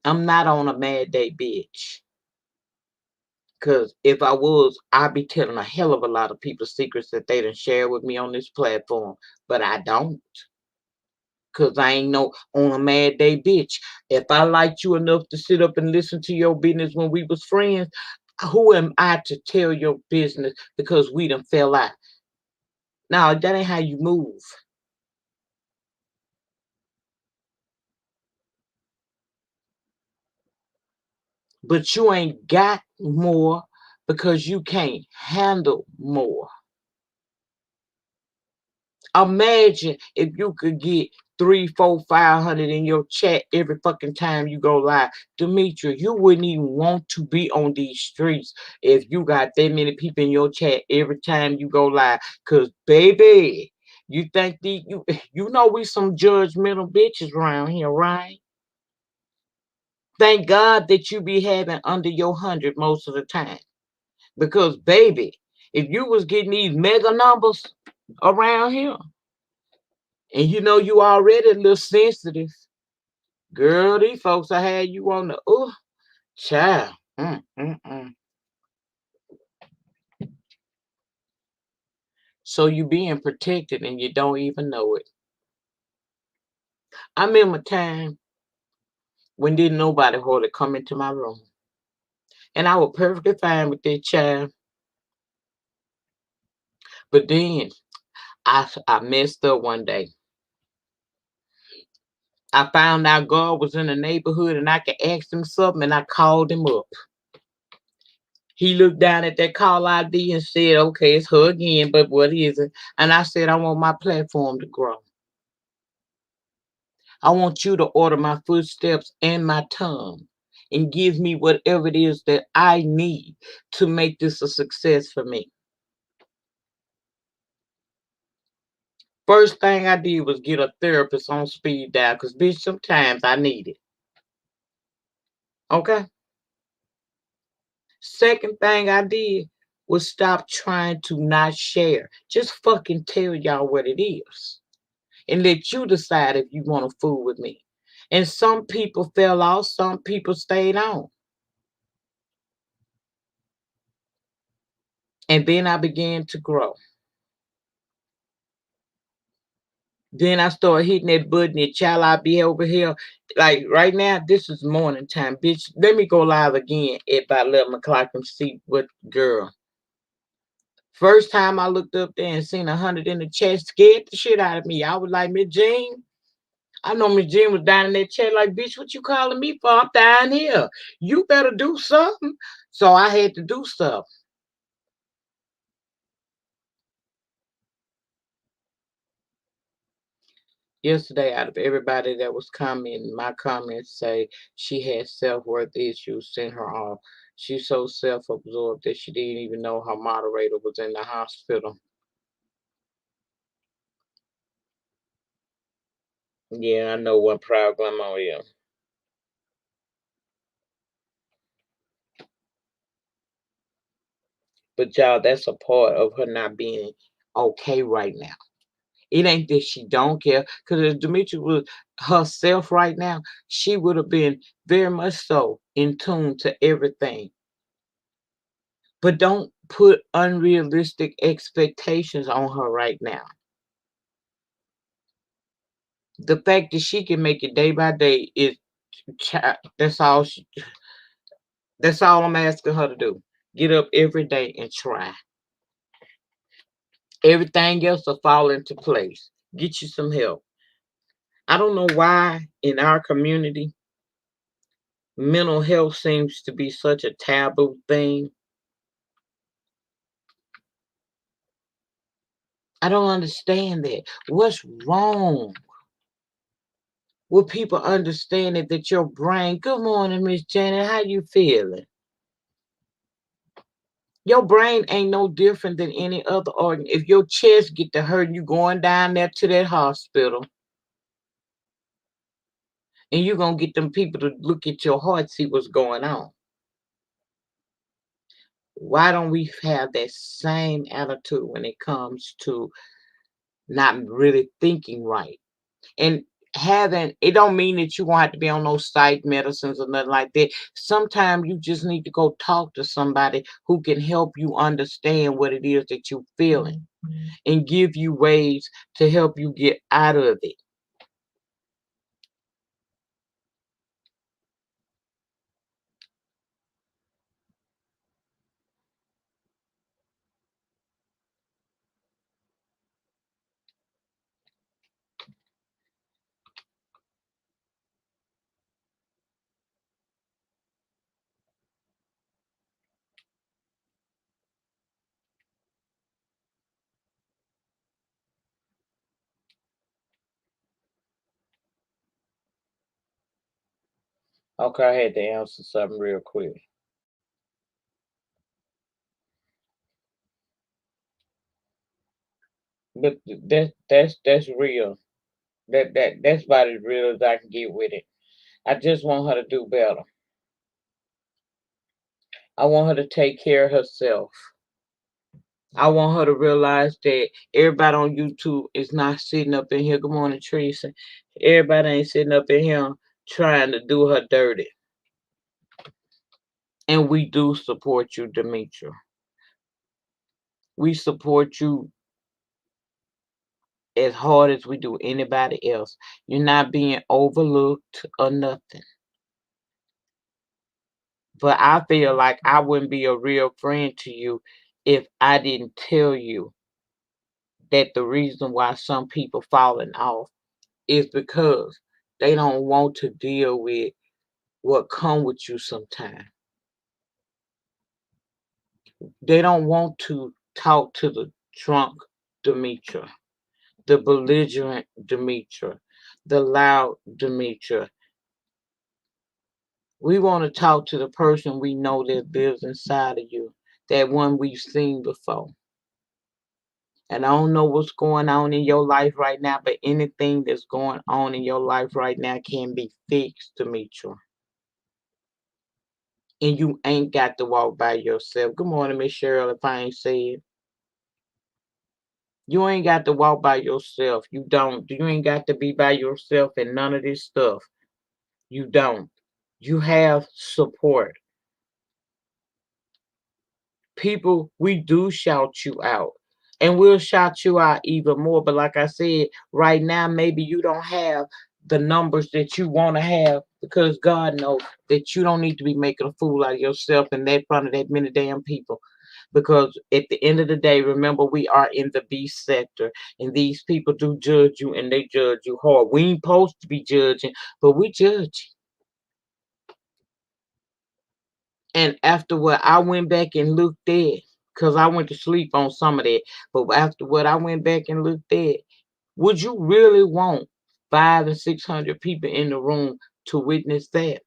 Speaker 1: I'm not on a mad day, bitch. Because if I was, I'd be telling a hell of a lot of people secrets that they done share with me on this platform. But I don't. Because I ain't no on a mad day, bitch. If I liked you enough to sit up and listen to your business when we was friends, who am I to tell your business because we done fell out? Now, that ain't how you move. But you ain't got more because you can't handle more. Imagine if you could get 3, 4, 500 in your chat every fucking time you go live. Demetria, you wouldn't even want to be on these streets if you got that many people in your chat every time you go live. Cause baby, you think you know we some judgmental bitches around here, right? Thank God that you be having under your 100 most of the time. Because baby, if you was getting these mega numbers around here, and you know you already a little sensitive, girl, these folks I had you on the child. Mm. So you being protected and you don't even know it. I remember a time when didn't nobody hardly come into my room. And I was perfectly fine with that child. But then I messed up one day. I found out God was in the neighborhood and I could ask him something and I called him up. He looked down at that call ID and said, okay, it's her again, but what is it? And I said, I want my platform to grow. I want you to order my footsteps and my tongue and give me whatever it is that I need to make this a success for me. First thing I did was get a therapist on speed dial because, bitch, sometimes I need it. Okay? Second thing I did was stop trying to not share. Just fucking tell y'all what it is and let you decide if you want to fool with me. And some people fell off, some people stayed on. And then I began to grow. Then I started hitting that button and child I be over here. Like right now, this is morning time. Bitch, let me go live again at about 11 o'clock and see what girl. First time I looked up there and seen 100 in the chat scared the shit out of me. I was like, Miss Jean. I know Miss Jean was down in that chat like, bitch, what you calling me for? I'm down here. You better do something. So I had to do stuff. Yesterday, out of everybody that was commenting, my comments say she had self-worth issues, sent her off. She's so self-absorbed that she didn't even know her moderator was in the hospital. Yeah, I know what proud grandma is. But y'all, that's a part of her not being okay right now. It ain't that she don't care, because if Demetria was herself right now, she would have been very much so in tune to everything. But don't put unrealistic expectations on her right now. The fact that she can make it day by day is that's all that's all I'm asking her to do. Get up every day and try. Everything else will fall into place. Get you some help. I don't know why in our community mental health seems to be such a taboo thing. I don't understand that. What's wrong with people understanding that your brain, good morning, Miss Janet, how you feeling? Your brain ain't no different than any other organ. If your chest get to hurt, you going down there to that hospital and you're gonna get them people to look at your heart, see what's going on. Why don't we have that same attitude when it comes to not really thinking right? And having it don't mean that you won't have to be on those psych medicines or nothing like that. Sometimes you just need to go talk to somebody who can help you understand what it is that you're feeling and give you ways to help you get out of it. Okay, I had to answer something real quick. But that's real. That's about as real as I can get with it. I just want her to do better. I want her to take care of herself. I want her to realize that everybody on YouTube is not sitting up in here. Good morning, Teresa. Everybody ain't sitting up in here trying to do her dirty. And we do support you, Demetra. We support you as hard as we do anybody else. You're not being overlooked or nothing. But I feel like I wouldn't be a real friend to you if I didn't tell you that the reason why some people falling off is because they don't want to deal with what come with you sometimes. They don't want to talk to the drunk Demetra, the belligerent Demetra, the loud Demetra. We want to talk to the person we know that lives inside of you, that one we've seen before. And I don't know what's going on in your life right now, but anything that's going on in your life right now can be fixed, Demetra. And you ain't got to walk by yourself. Good morning, Miss Cheryl, if I ain't said. You ain't got to walk by yourself. You don't. You ain't got to be by yourself and none of this stuff. You don't. You have support. People, we do shout you out. And we'll shout you out even more. But like I said, right now, maybe you don't have the numbers that you want to have because God knows that you don't need to be making a fool out of yourself in that front of that many damn people. Because at the end of the day, remember, we are in the B sector, and these people do judge you, and they judge you hard. We ain't supposed to be judging, but we judge. And after what I went back and looked at, because I went to sleep on some of that, but after what I went back and looked at, would you really want 500 and 600 people in the room to witness that?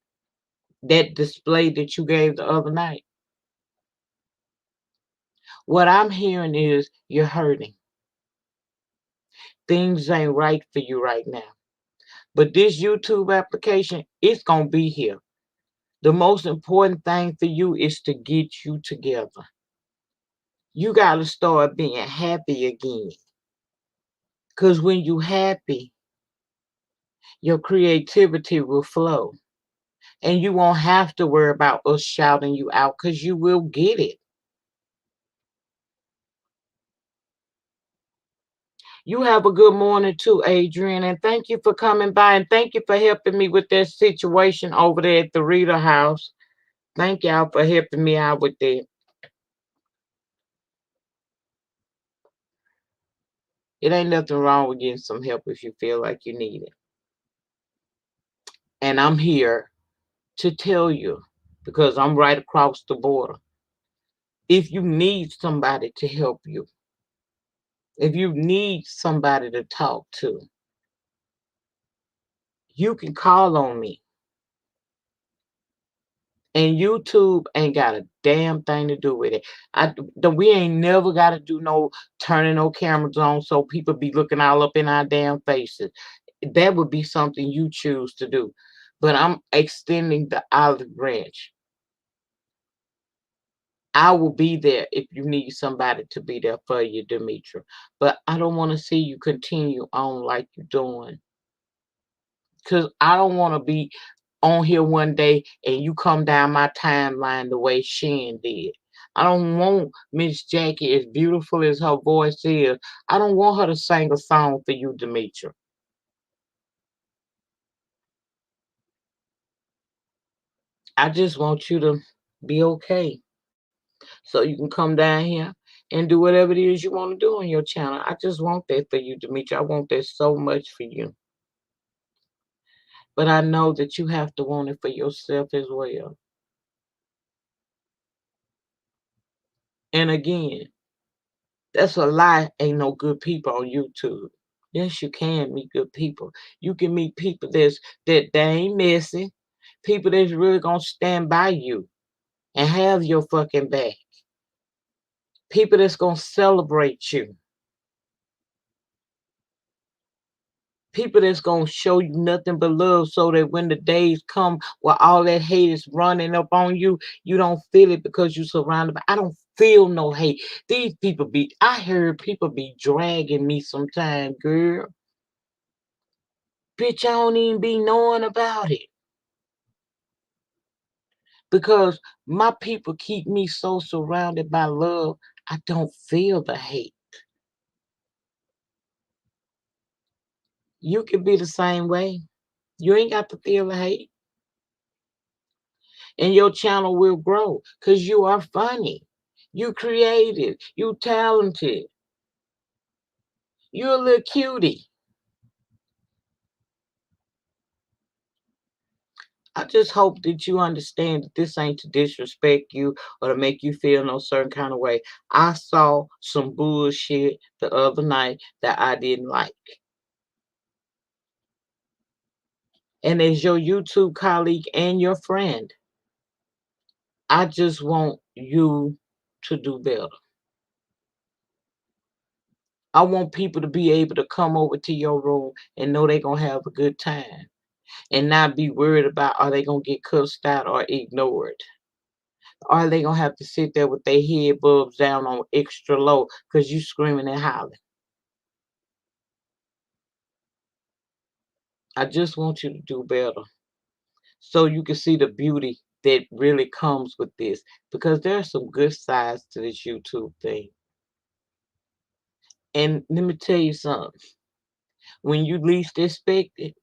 Speaker 1: That display that you gave the other night? What I'm hearing is you're hurting. Things ain't right for you right now. But this YouTube application, it's going to be here. The most important thing for you is to get you together. You got to start being happy again. Because when you happy, your creativity will flow. And you won't have to worry about us shouting you out because you will get it. You have a good morning too, Adrian, and thank you for coming by and thank you for helping me with that situation over there at the Rita house. Thank y'all for helping me out with that. It ain't nothing wrong with getting some help if you feel like you need it. And I'm here to tell you because I'm right across the border. If you need somebody to help you, if you need somebody to talk to, you can call on me. And YouTube ain't got a damn thing to do with it. We ain't never got to do no turning no cameras on so people be looking all up in our damn faces. That would be something you choose to do. But I'm extending the olive branch. I will be there if you need somebody to be there for you, Demetra. But I don't want to see you continue on like you're doing. Because I don't want to be on here one day and you come down my timeline the way Shan did. I don't want Miss Jackie, as beautiful as her voice is, I don't want her to sing a song for you, Demetra. I just want you to be okay. So you can come down here and do whatever it is you want to do on your channel. I just want that for you, Demetra. I want that so much for you. But I know that you have to want it for yourself as well. And again, that's a lie. Ain't no good people on YouTube. Yes, you can meet good people. You can meet people that they ain't messy. People that's really gonna stand by you and have your fucking back. People that's gonna celebrate you. People that's gonna show you nothing but love so that when the days come where all that hate is running up on you, you don't feel it because you're surrounded by I don't feel no hate. These people be I heard people be dragging me sometime, girl. Bitch, I don't even be knowing about it. Because my people keep me so surrounded by love, I don't feel the hate. You can be the same way. You ain't got to feel the hate. And your channel will grow because you are funny. You creative. You talented. You're a little cutie. I just hope that you understand that this ain't to disrespect you or to make you feel no certain kind of way. I saw some bullshit the other night that I didn't like. And as your YouTube colleague and your friend, I just want you to do better. I want people to be able to come over to your room and know they're going to have a good time and not be worried about are they going to get cussed out or ignored. Are they going to have to sit there with their head bulbs down on extra low because you screaming and hollering. I just want you to do better so you can see the beauty that really comes with this because there's some good sides to this YouTube thing. And let me tell you something. When you least expect it,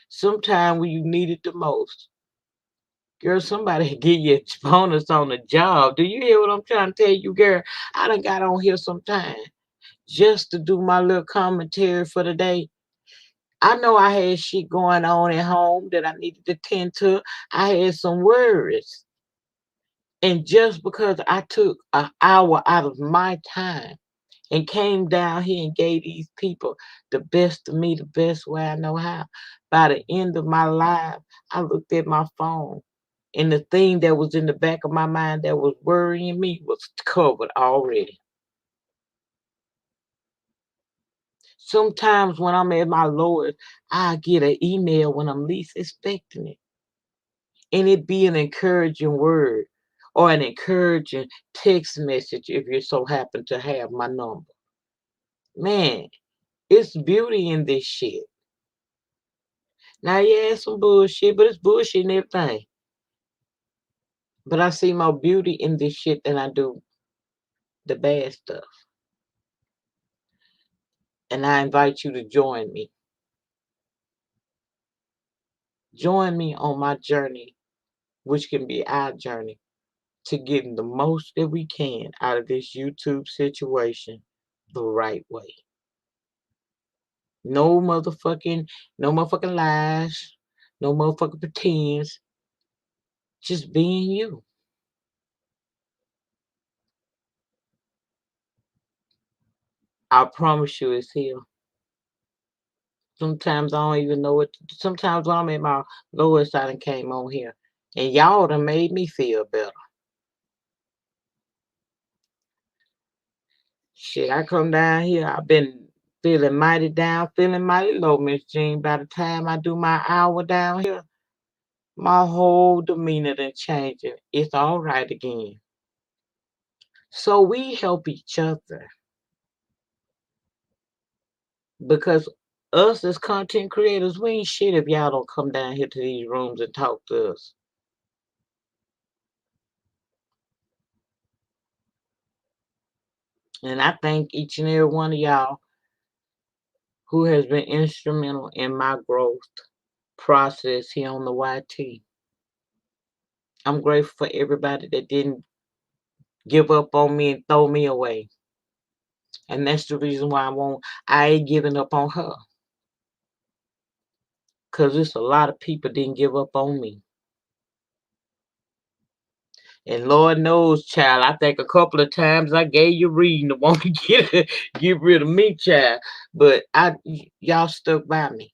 Speaker 1: sometime when you need it the most, girl, somebody give you a bonus on the job. Do you hear what I'm trying to tell you, girl? I done got on here sometime just to do my little commentary for the day. I know I had shit going on at home that I needed to tend to. I had some worries. And just because I took an hour out of my time and came down here and gave these people the best of me, the best way I know how. By the end of my life, I looked at my phone, and the thing that was in the back of my mind that was worrying me was covered already. Sometimes when I'm at my lowest, I get an email when I'm least expecting it, and it be an encouraging word or an encouraging text message if you so happen to have my number. Man, it's beauty in this shit. Now, yeah, it's some bullshit, but it's bullshit and everything. But I see more beauty in this shit than I do the bad stuff. And I invite you to join me. Join me on my journey, which can be our journey, to getting the most that we can out of this YouTube situation the right way. No motherfucking, no motherfucking lies, no motherfucking pretends. Just being you. I promise you it's here. Sometimes I don't even know what to do. Sometimes when I'm at my lowest, I done came on here. And y'all done made me feel better. Shit, I come down here, I've been feeling mighty down, feeling mighty low, Miss Jean. By the time I do my hour down here, my whole demeanor done changed. It's all right again. So we help each other because us as content creators, we ain't shit if y'all don't come down here to these rooms and talk to us. And I thank each and every one of y'all who has been instrumental in my growth process here on the YT. I'm grateful for everybody that didn't give up on me and throw me away. And that's the reason why I ain't giving up on her. Cause it's a lot of people didn't give up on me. And Lord knows, child, I think a couple of times I gave you reason to want to get rid of me, child. But y'all stuck by me.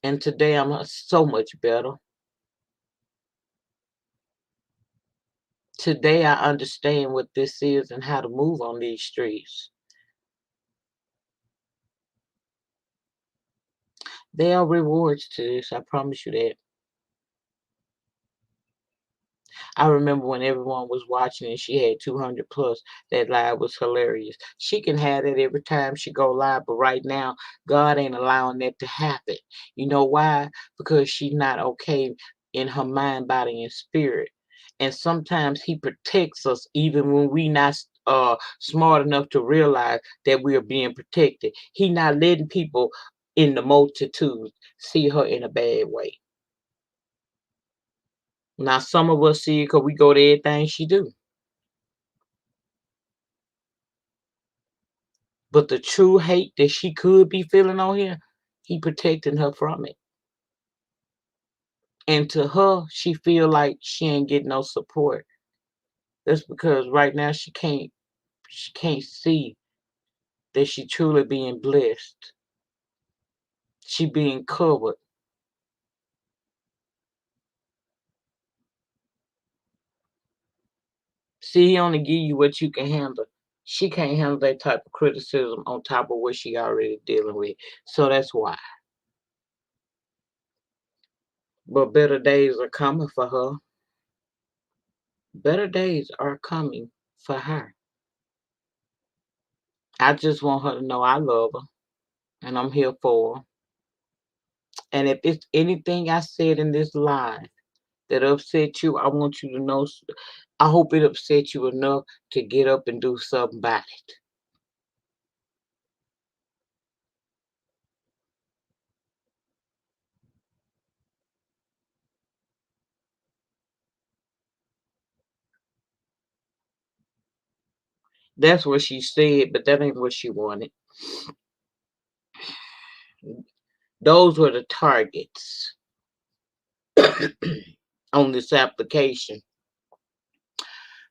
Speaker 1: And today I'm so much better. Today I understand what this is and how to move on these streets. There are rewards to this, I promise you that. I remember when everyone was watching and she had 200 plus, that live was hilarious. She can have that every time she go live, but right now, God ain't allowing that to happen. You know why? Because she's not okay in her mind, body, and spirit. And sometimes he protects us even when we not smart enough to realize that we are being protected. He not letting people in the multitude see her in a bad way. Now, some of us see it because we go to everything she do. But the true hate that she could be feeling on here, he protecting her from it. And to her, she feel like she ain't getting no support. That's because right now she can't see that she truly being blessed. She being covered. See, he only give you what you can handle. She can't handle that type of criticism on top of what she already dealing with. So that's why. But better days are coming for her. Better days are coming for her. I just want her to know I love her and I'm here for her. And if it's anything I said in this live that upset you, I want you to know. I hope it upset you enough to get up and do something about it. That's what she said, but that ain't what she wanted. Those were the targets on this application.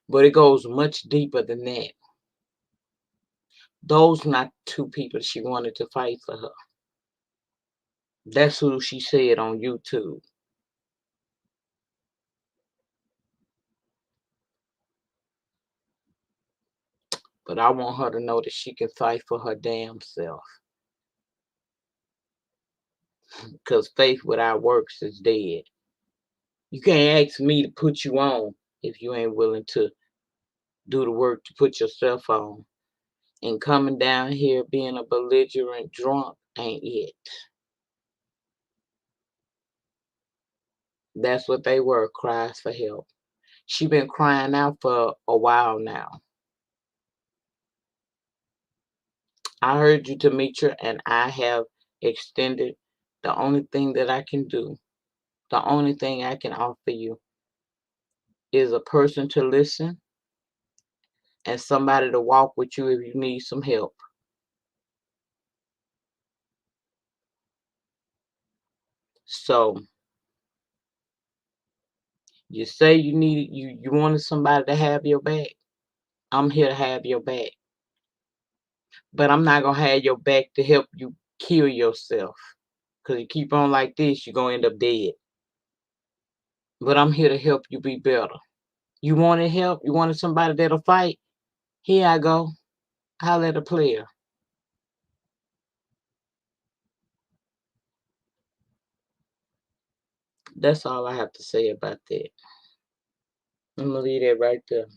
Speaker 1: But it goes much deeper than that. Those not two people she wanted to fight for her. That's who she said on YouTube. But I want her to know that she can fight for her damn self. Because faith without works is dead. You can't ask me to put you on if you ain't willing to do the work to put yourself on. And coming down here being a belligerent drunk ain't it. That's what they were, cries for help. She been crying out for a while now. I heard you, Demetria, and I have extended the only thing that I can do. The only thing I can offer you is a person to listen and somebody to walk with you if you need some help. So you say you wanted somebody to have your back. I'm here to have your back. But I'm not gonna have your back to help you kill yourself. Cause you keep on like this, you're gonna end up dead. But I'm here to help you be better. You wanted help? You wanted somebody that'll fight? Here I go. Holla at a player. That's all I have to say about that. I'm gonna leave that right there.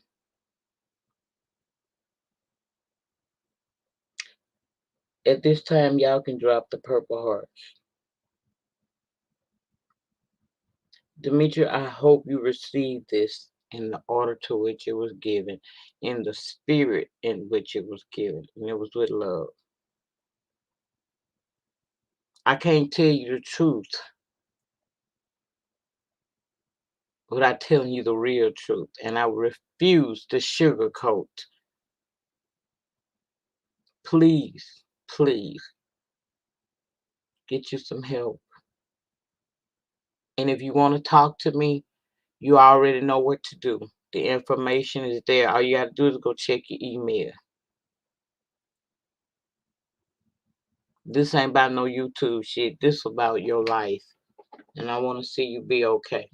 Speaker 1: At this time, y'all can drop the purple hearts. Demetria, I hope you received this in the order to which it was given, in the spirit in which it was given, and it was with love. I can't tell you the truth without telling you the real truth, and I refuse to sugarcoat. Please, please get you some help. And if you want to talk to me, you already know what to do. The information is there. All you got to do is go check your email. This ain't about no YouTube shit. This about your life. And I want to see you be okay.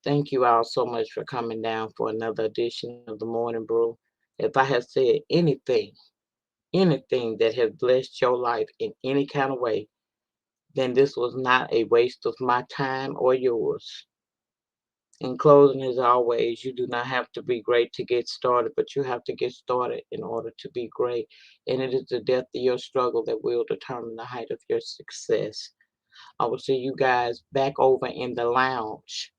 Speaker 1: Thank you all so much for coming down for another edition of the Morning Brew. If I have said anything that has blessed your life in any kind of way, then this was not a waste of my time or yours. In closing, as always, you do not have to be great to get started, but you have to get started in order to be great. And it is the depth of your struggle that will determine the height of your success. I will see you guys back over in the lounge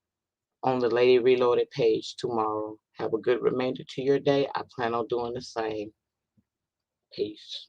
Speaker 1: on the Lady Reloaded page tomorrow. Have a good remainder to your day. I plan on doing the same. Peace.